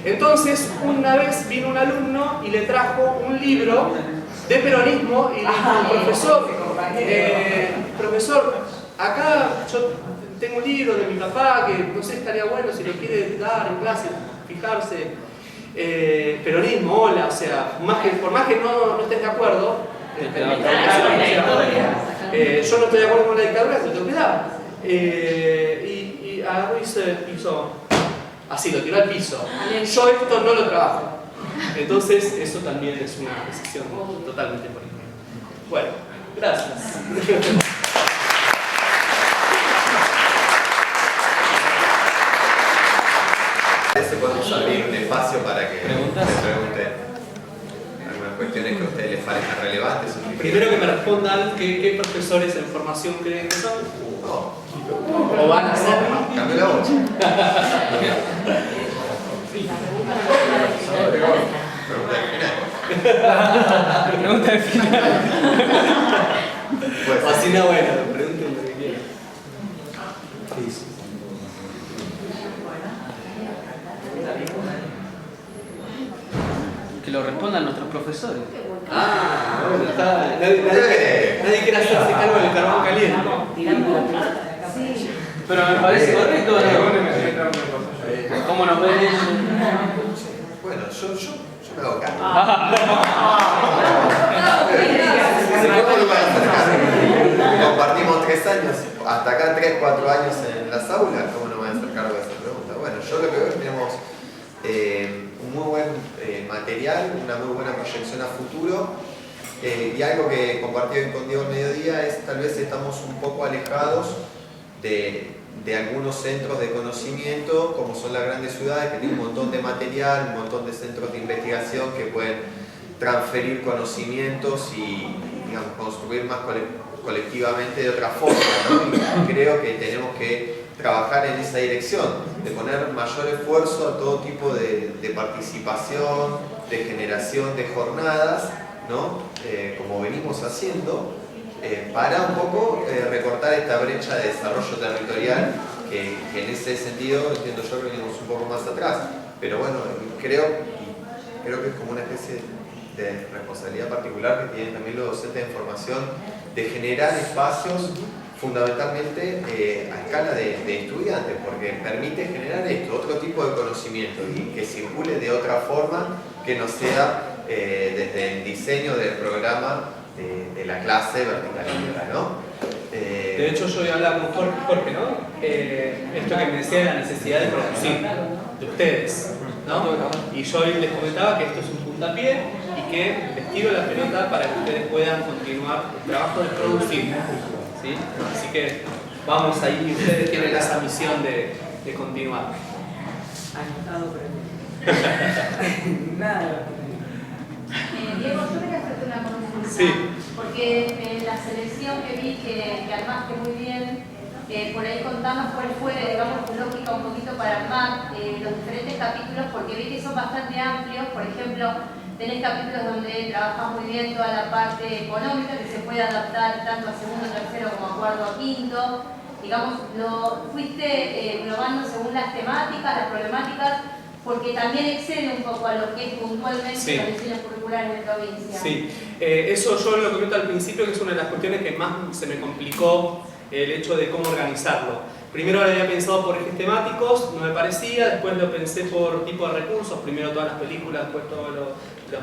Entonces, una vez vino un alumno y le trajo un libro de peronismo y le dijo, profesor, acá yo tengo un libro de mi papá que no sé, estaría bueno si lo quiere dar en clase, fijarse. Peronismo, hola, o sea, por más que no estés de acuerdo, yo no estoy de acuerdo con la dictadura, se lo tengo que dar. Y agarró y se pisó, así lo tiró al piso. Yo esto no lo trabajo. Entonces, eso también es una decisión totalmente política. Bueno, gracias. Podemos abrir espacio para que ¿Preguntas? se pregunten algunas cuestiones que a ustedes les parezcan relevantes. Primero que me respondan qué profesores en formación creen que son No, o van a ser. cambio la voz. Pregunta al final. Pregunta al final. Pues, Así no, bueno, pregunten lo que quieran. Que lo respondan nuestros profesores. Ah, bueno, está. Nadie quiere hacerse cargo del carbón caliente. Pero me parece correcto, ¿no? ¿Cómo nos ven ellos? bueno, yo me hago cargo. ¿Cómo lo van a hacer cargo? Compartimos 3 años, hasta acá 3, 4 años en las aulas, ¿cómo no van a hacer cargo de esa pregunta? Bueno, yo lo que veo es que tenemos un muy buen material, una muy buena proyección a futuro, y algo que compartí hoy con Diego al mediodía es tal vez estamos un poco alejados de algunos centros de conocimiento como son las grandes ciudades que tienen un montón de material, un montón de centros de investigación que pueden transferir conocimientos y digamos, construir más colectivamente de otra forma, ¿no? Y creo que tenemos que trabajar en esa dirección, de poner mayor esfuerzo a todo tipo de participación, de generación de jornadas, ¿no? Como venimos haciendo, para un poco recortar esta brecha de desarrollo territorial que en ese sentido entiendo yo que venimos un poco más atrás, pero bueno, creo que es como una especie de responsabilidad particular que tienen también los docentes de formación de generar espacios fundamentalmente a escala de estudiantes, porque permite generar esto, otro tipo de conocimiento y que circule de otra forma que no sea desde el diseño del programa de la clase verticalizada, ¿no? De hecho, yo ya hablaba con Jorge, ¿no? Esto que me decía de la necesidad de producir de ustedes, ¿no? Y yo les comentaba que esto es un puntapié y que les tiro la pelota para que ustedes puedan continuar el trabajo de producir, ¿sí? Así que vamos ahí, ustedes tienen esa misión de continuar. Nada. Diego, yo quería hacerte una consulta. Sí. Porque en la selección que vi que armaste muy bien, por ahí contanos cuál fue, digamos, tu lógica un poquito para armar los diferentes capítulos, porque vi que son bastante amplios. Por ejemplo, tenés capítulos donde trabajas muy bien toda la parte económica, que se puede adaptar tanto a segundo, tercero como a cuarto o quinto. Digamos, lo fuiste globando según las temáticas, las problemáticas, porque también excede un poco a lo que es puntualmente Sí. los diseños curriculares de provincia. Sí, eso yo lo comento al principio, que es una de las cuestiones que más se me complicó el hecho de cómo organizarlo. Primero lo había pensado por ejes temáticos, no me parecía, después lo pensé por tipo de recursos, primero todas las películas, después todos los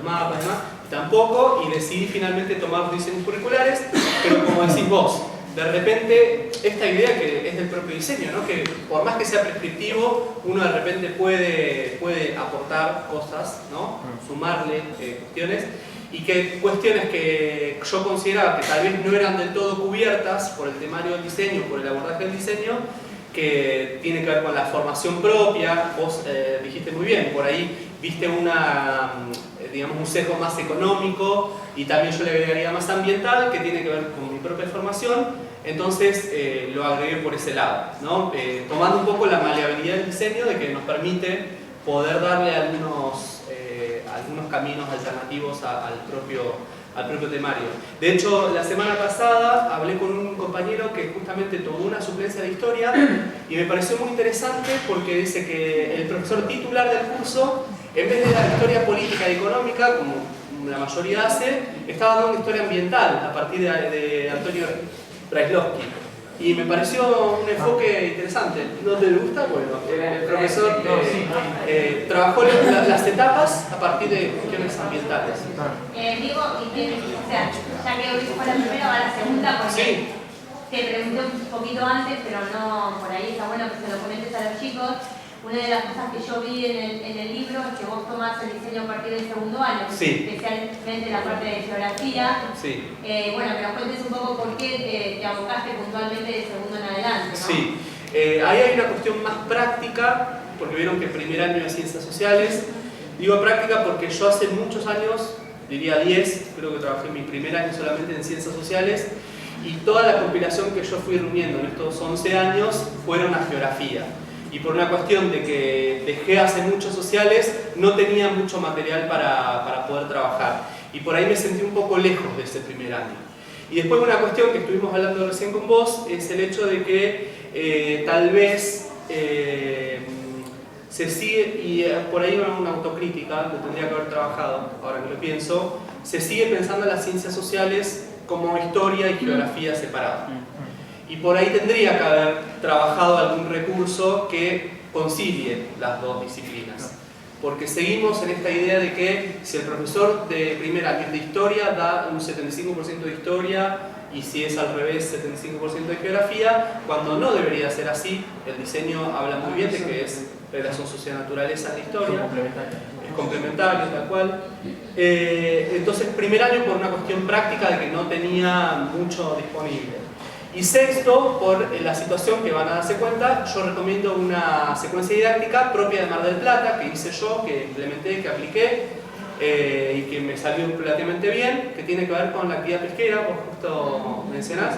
mapas y demás, tampoco, y decidí finalmente tomar los diseños curriculares, pero como decís vos, de repente esta idea que es del propio diseño, ¿no? Que por más que sea prescriptivo, uno de repente puede aportar cosas, ¿no? Sumarle cuestiones, y que cuestiones que yo consideraba que tal vez no eran del todo cubiertas por el temario del diseño, por el abordaje del diseño, que tiene que ver con la formación propia. Vos dijiste muy bien, por ahí viste digamos, un sesgo más económico, y también yo le agregaría más ambiental, que tiene que ver con mi propia formación. Entonces lo agregué por ese lado, ¿no? Tomando un poco la maleabilidad del diseño, de que nos permite poder darle algunos caminos alternativos al propio temario. De hecho, la semana pasada hablé con un compañero que justamente tomó una suplencia de historia y me pareció muy interesante, porque dice que el profesor titular del curso, en vez de dar historia política y económica, como la mayoría hace, estaba dando historia ambiental a partir de Antonio Brailovsky. Y me pareció un enfoque interesante. ¿No te gusta? Bueno, el profesor trabajó las etapas a partir de cuestiones ambientales. Digo, o sea, ya que hoy fue la primera, va la segunda, porque Sí. te pregunté un poquito antes, pero no, por ahí está bueno que se lo comentes a los chicos. Una de las cosas que yo vi en el libro es que vos tomás el diseño a partir del segundo año, Sí. especialmente la parte de geografía. Sí. Bueno, que nos cuentes un poco por qué te abocaste puntualmente de segundo en adelante, ¿no? Sí, ahí hay una cuestión más práctica porque vieron que primer año de Ciencias Sociales. Digo práctica porque yo hace muchos años, diría 10, creo que trabajé mi primer año solamente en Ciencias Sociales, y toda la compilación que yo fui reuniendo en estos 11 años fueron a Geografía. Y por una cuestión de que dejé hace muchos sociales, no tenía mucho material para poder trabajar. Y por ahí me sentí un poco lejos de ese primer año. Y después una cuestión que estuvimos hablando recién con vos, es el hecho de que tal vez se sigue, y por ahí una autocrítica, lo tendría que haber trabajado, ahora que lo pienso, se sigue pensando en las ciencias sociales como historia y geografía separadas. Y por ahí tendría que haber trabajado algún recurso que concilie las dos disciplinas. Porque seguimos en esta idea de que si el profesor de primer año es de historia, da un 75% de historia, y si es al revés, 75% de geografía, cuando no debería ser así. El diseño habla muy bien de que es relación social-naturaleza en la historia. Es complementario, tal cual. Entonces, primer año por una cuestión práctica de que no tenía mucho disponible. Y sexto, por la situación que van a darse cuenta, yo recomiendo una secuencia didáctica propia de Mar del Plata, que hice yo, que implementé, que apliqué, y que me salió relativamente bien, que tiene que ver con la actividad pesquera, vos justo mencionás,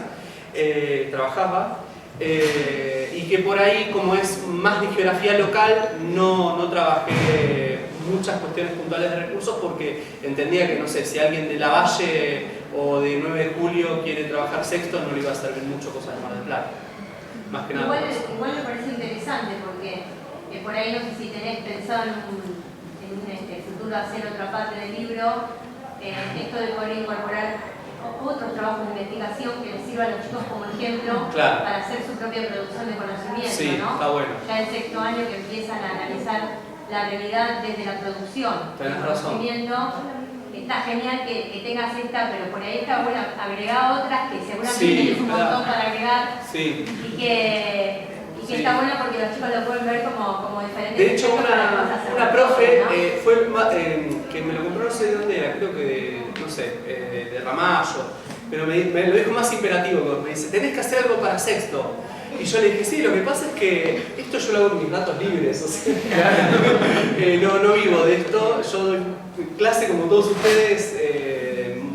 trabajaba, y que por ahí, como es más de geografía local, no trabajé muchas cuestiones puntuales de recursos, porque entendía que, no sé, si alguien de Lavalle o de 9 de julio quiere trabajar sexto, no le iba a servir mucho cosas de Mar del Plata. Más que nada. Igual me parece interesante porque por ahí no sé si tenés pensado en un futuro hacer otra parte del libro, esto de poder incorporar otros trabajos de investigación que les sirvan a los chicos como ejemplo, claro, para hacer su propia producción de conocimiento, sí, ¿no? está bueno. Ya en sexto año que empiezan a analizar la realidad desde la producción, tenés el razón. conocimiento. Está genial que tengas esta, pero por ahí está bueno agregar otras que seguramente Sí, tienes un claro. montón para agregar, Sí. y que Sí. está bueno porque los chicos lo pueden ver como diferentes. De hecho, aspectos una para profe ¿no? fue que me lo compró, no sé de dónde era, creo que no sé, de Ramallo, pero me lo dijo más imperativo, me dice, tenés que hacer algo para sexto. Y yo le dije, sí, lo que pasa es que esto yo lo hago en mis ratos libres, o sea, no vivo de esto, yo doy clase como todos ustedes,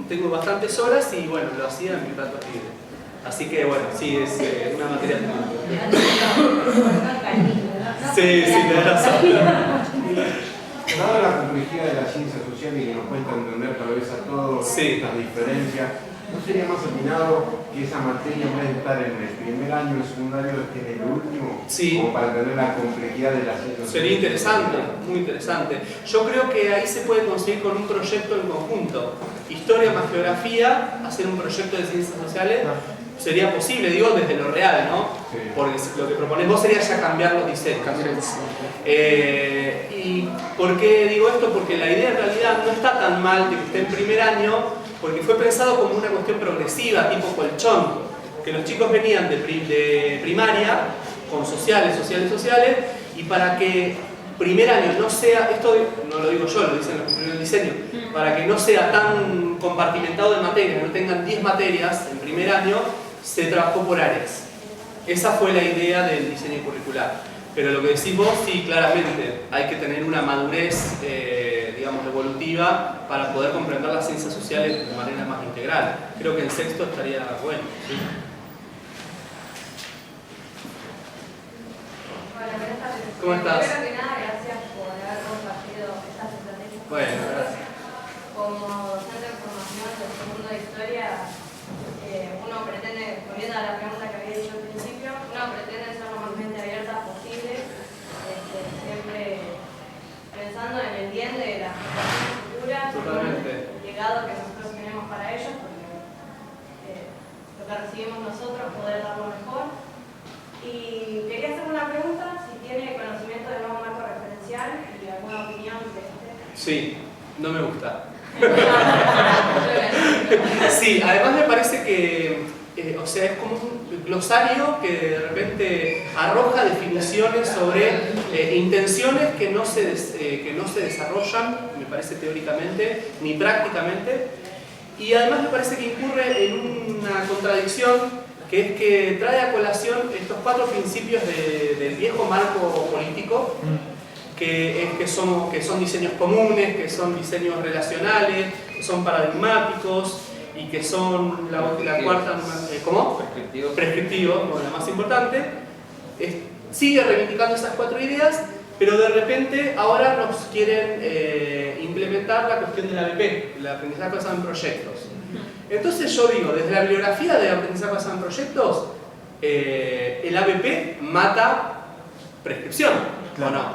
tengo bastantes horas y bueno, lo hacía en mis ratos libres. Así que bueno, sí, es una materia Sí, tenés razón. Dada la complejidad de la ciencia social y que nos cuesta entender tal vez a todos Sí. estas diferencias, ¿no sería más atinado que esa materia, en vez de estar en el primer año de secundario, esté en el último? Sí. Como para entender la complejidad de la ciencia social. Sería interesante, muy interesante. Yo creo que ahí se puede conseguir con un proyecto en conjunto. Historia más geografía, hacer un proyecto de ciencias sociales, sería posible, digo, desde lo real, ¿no? Sí. Porque lo que proponés vos sería ya cambiar los diseños. ¿Y por qué digo esto? Porque la idea en realidad no está tan mal de que esté en primer año, porque fue pensado como una cuestión progresiva, tipo colchón, que los chicos venían de primaria, con sociales, y para que primer año no sea, esto no lo digo yo, lo dicen los que escribieron el diseño, para que no sea tan compartimentado de materias, no tengan 10 materias en primer año, se trabajó por áreas. Esa fue la idea del diseño curricular. Pero lo que decís vos, sí, claramente, hay que tener una madurez, digamos, evolutiva para poder comprender las ciencias sociales de manera más integral. Creo que en sexto estaría bueno. ¿Sí? ¿Cómo estás? Primero que nada, gracias por haber compartido estas estrategias. Bueno, gracias. Como docente de formación del segundo de historia, uno pretende, volviendo a la pregunta que había dicho al principio, uno pretende ser lo más mente abierta posible, siempre pensando en el bien de las generaciones futuras, Totalmente. el legado que nosotros tenemos para ellos, porque lo que recibimos nosotros, poder dar lo mejor. Y quería hacer una pregunta, si tiene conocimiento del nuevo marco referencial y alguna opinión de este. Sí, no me gusta. Sí, además me parece que, o sea, es como un glosario que de repente arroja definiciones sobre intenciones que no se desarrollan, me parece teóricamente, ni prácticamente, y además me parece que incurre en una contradicción que es que trae a colación estos 4 principios del viejo marco político, que son diseños comunes, que son diseños relacionales, que son paradigmáticos y que son la cuarta, ¿cómo? Prescriptivo, bueno, la más importante. Sigue reivindicando esas 4 ideas, pero de repente ahora nos quieren implementar la cuestión del ABP, el aprendizaje basado en proyectos. Entonces yo digo, desde la bibliografía de aprendizaje basado en proyectos, el ABP mata prescripción, ¿o no?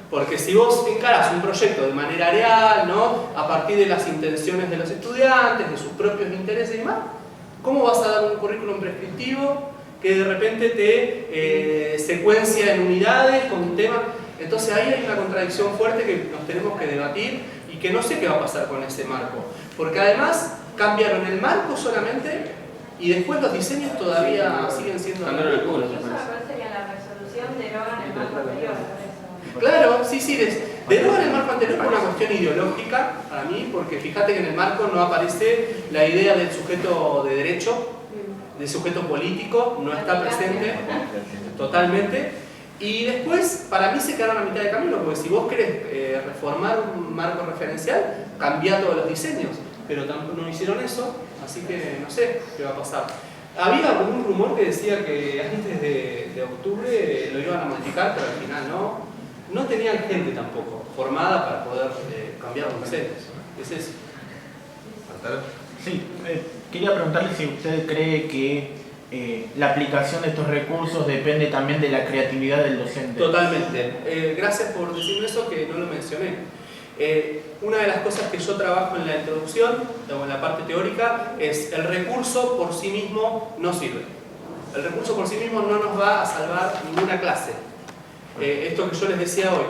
Porque si vos encarás un proyecto de manera real, ¿no? A partir de las intenciones de los estudiantes, de sus propios intereses y demás, ¿cómo vas a dar un currículum prescriptivo que de repente te secuencia en unidades con un tema? Entonces ahí hay una contradicción fuerte que nos tenemos que debatir y que no sé qué va a pasar con ese marco. Porque además cambiaron el marco solamente y después los diseños todavía siguen siendo... Incluso me parece que en la resolución derogan el marco anterior. Claro, sí, derogan el marco anterior por una cuestión ideológica para mí, porque fíjate que en el marco no aparece la idea del sujeto de derecho, del sujeto político, no está presente totalmente. Y después, para mí se quedaron a mitad de camino, porque si vos querés reformar un marco referencial, cambia todos los diseños, pero tampoco no hicieron eso, así que no sé qué va a pasar. Había un rumor que decía que antes de octubre lo iban a modificar, pero al final no tenían gente tampoco formada para poder cambiar los diseños. ¿Qué es eso? Sí, quería preguntarle si usted cree que la aplicación de estos recursos depende también de la creatividad del docente. Totalmente. Gracias por decirme eso, que no lo mencioné. Una de las cosas que yo trabajo en la introducción, o en la parte teórica, es el recurso por sí mismo no sirve. El recurso por sí mismo no nos va a salvar ninguna clase. Esto que yo les decía hoy,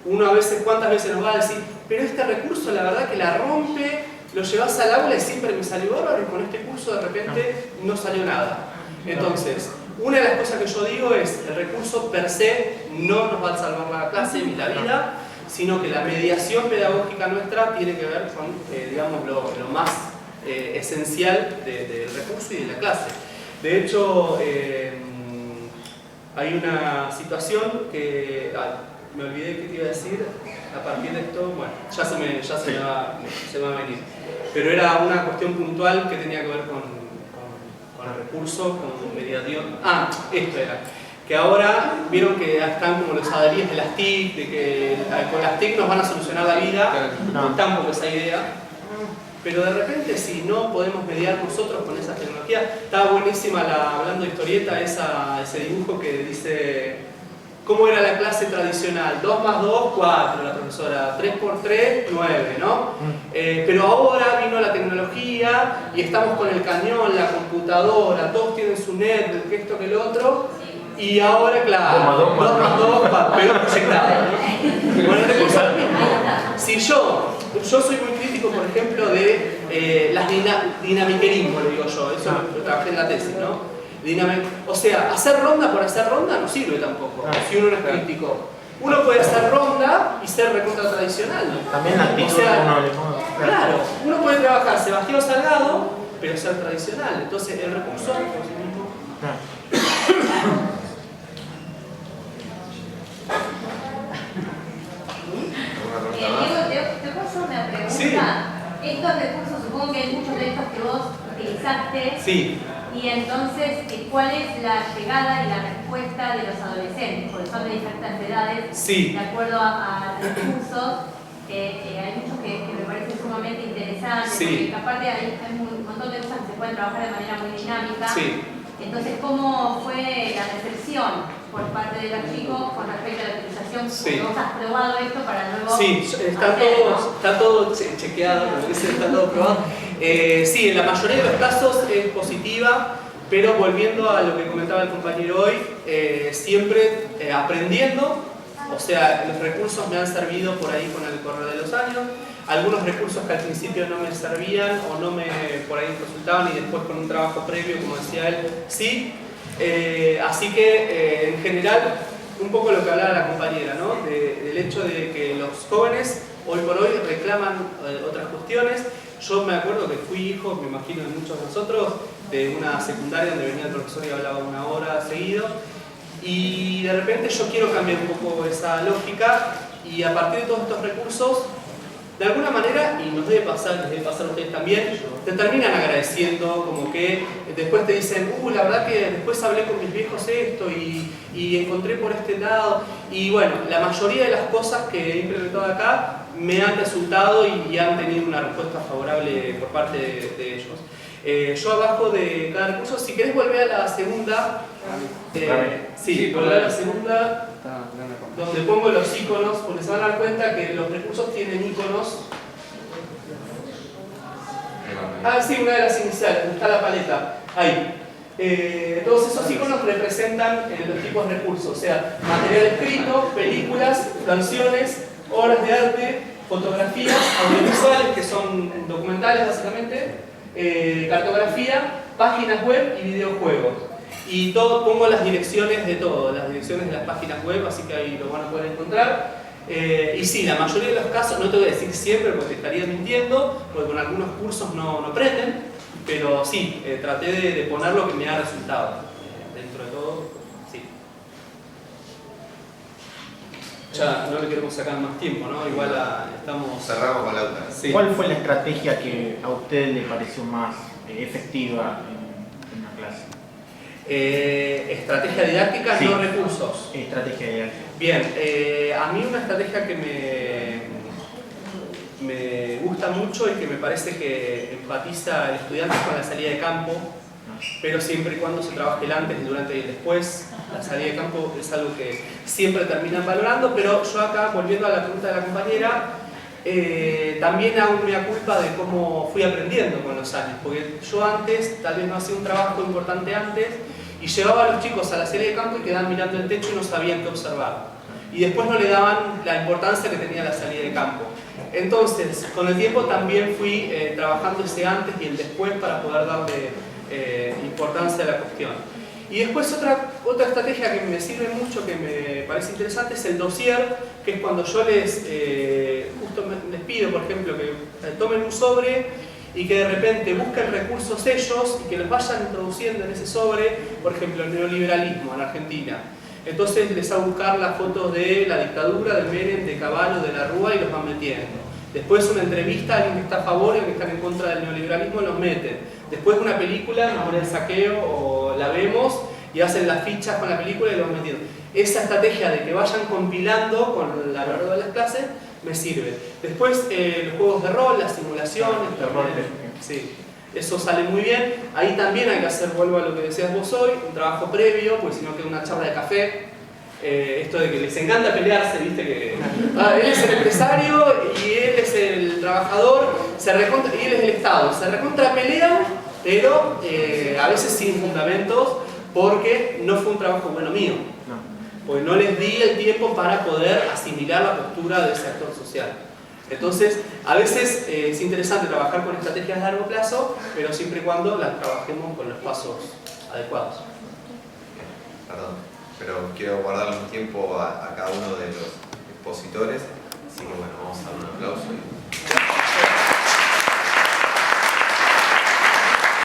uno a veces, ¿cuántas veces nos va a decir, pero este recurso la verdad que la rompe, lo llevas al aula y siempre me salió bárbaro y con este curso de repente no salió nada? Entonces, una de las cosas que yo digo es, el recurso per se no nos va a salvar la clase ni la vida, sino que la mediación pedagógica nuestra tiene que ver con, digamos, lo más esencial del recurso y de la clase. De hecho, hay una situación que... me olvidé qué te iba a decir a partir de esto, bueno, ya se me va a venir. Pero era una cuestión puntual que tenía que ver con el recurso, con mediación. Esto era. Que ahora vieron que están como los adherías de las TIC, de que con las TIC nos van a solucionar la vida, tampoco esa idea. Pero de repente si no podemos mediar nosotros con esas tecnologías, estaba buenísima hablando de historieta, ese dibujo que dice cómo era la clase tradicional, 2 más 2, 4, la profesora, 3 por 3, 9, ¿no? Pero ahora vino la tecnología y estamos con el cañón, la computadora, todos tienen su netbook, que esto, que el otro, y ahora, claro, 2 más 2, pero proyectado, ¿no? Bueno, el recurso es lo mismo. Si yo soy muy crítico, por ejemplo, de las dinamiquerismo, lo digo yo, eso lo trabajé en la tesis, ¿no? O sea, hacer ronda por hacer ronda no sirve tampoco, si uno no es crítico. Uno puede hacer ronda y ser recontra tradicional. También la actitud uno le pone. Claro, uno puede trabajar Sebastián Salgado, pero ser tradicional. Entonces, el recurso por sí mismo. Diego, te puedo hacer una pregunta. Sí. Estos recursos, supongo que hay muchos de estos que vos utilizaste. Sí. Y entonces, ¿cuál es la llegada y la respuesta de los adolescentes? Porque son de diferentes edades. Sí. De acuerdo a los cursos, hay muchos que me parecen sumamente interesantes. Sí. Porque aparte hay un montón de cosas que se pueden trabajar de manera muy dinámica. Sí. Entonces, ¿cómo fue la recepción por parte de los chicos con respecto a la utilización? Sí. ¿Vos has probado esto para luego? Sí, está todo chequeado, como dice, está todo probado. Sí, en la mayoría de los casos es positiva, pero volviendo a lo que comentaba el compañero hoy, siempre aprendiendo, o sea, los recursos me han servido por ahí con el correr de los años. Algunos recursos que al principio no me servían o no me por ahí resultaban y después con un trabajo previo, como decía él, sí. Así que en general, un poco lo que hablaba la compañera, ¿no? Del hecho de que los jóvenes hoy por hoy reclaman otras cuestiones. Yo me acuerdo que fui hijo, me imagino de muchos de nosotros, de una secundaria donde venía el profesor y hablaba 1 hora seguido, y de repente yo quiero cambiar un poco esa lógica, y a partir de todos estos recursos, de alguna manera, y nos debe pasar, les debe pasar a ustedes también, te terminan agradeciendo, como que después te dicen, la verdad que después hablé con mis viejos esto y encontré por este lado. Y bueno, la mayoría de las cosas que he implementado acá me han resultado y han tenido una respuesta favorable por parte de ellos. Yo abajo de cada recurso, si querés volver a la segunda, sí, volver a la segunda, donde pongo los iconos, porque se van a dar cuenta que los recursos tienen iconos. Sí, una de las iniciales, donde está la paleta, ahí. Todos esos iconos representan los tipos de recursos, o sea, material escrito, películas, canciones, obras de arte, fotografías, audiovisuales, que son documentales básicamente, cartografía, páginas web y videojuegos. Y todo, pongo las direcciones de todo, las direcciones de las páginas web, así que ahí lo van a poder encontrar. Y sí, la mayoría de los casos, no te voy a decir siempre porque te estaría mintiendo, porque con algunos cursos no prenden, pero sí, traté de poner lo que me ha resultado. Dentro de todo, sí. Ya no le queremos sacar más tiempo, ¿no? Igual estamos... Cerramos con la otra. Sí. ¿Cuál fue la estrategia que a usted le pareció más efectiva en la clase? Estrategia didáctica, sí. No recursos. Estrategia didáctica. Bien, a mí una estrategia que me gusta mucho y que me parece que empatiza al estudiante con la salida de campo, pero siempre y cuando se trabaje el antes, el durante y el después. La salida de campo es algo que siempre terminan valorando, pero yo acá, volviendo a la pregunta de la compañera, también hago mea culpa de cómo fui aprendiendo con los años, porque yo antes, tal vez no hacía un trabajo importante antes, y llevaba a los chicos a la salida de campo y quedaban mirando el techo y no sabían qué observar. Y después no le daban la importancia que tenía la salida de campo. Entonces, con el tiempo también fui trabajando ese antes y el después para poder darle importancia a la cuestión. Y después otra estrategia que me sirve mucho, que me parece interesante, es el dossier, que es cuando yo les pido, por ejemplo, que tomen un sobre y que de repente busquen recursos ellos y que los vayan introduciendo en ese sobre, por ejemplo, el neoliberalismo en Argentina. Entonces les hago buscar las fotos de la dictadura, de Menem, de Cavallo, de la Rúa y los van metiendo. Después una entrevista a alguien que está a favor y alguien que está en contra del neoliberalismo, los meten. Después una película, Memoria del Saqueo, o la vemos y hacen las fichas con la película y los van metiendo. Esa estrategia de que vayan compilando con la verdad de las clases me sirve. Después los juegos de rol, las simulaciones, sí, eso sale muy bien. Ahí también hay que hacer, vuelvo a lo que decías vos hoy, un trabajo previo, porque si no queda una charla de café. Esto de que les encanta pelearse, viste que él es el empresario y él es el trabajador, y él es el Estado. Se recontra pelean, pero a veces sin fundamentos, porque no fue un trabajo bueno mío. Porque no les di el tiempo para poder asimilar la postura de ese actor social. Entonces, a veces es interesante trabajar con estrategias de largo plazo, pero siempre y cuando las trabajemos con los pasos adecuados. Perdón, pero quiero guardarle un tiempo a cada uno de los expositores, así que bueno, vamos a dar un aplauso.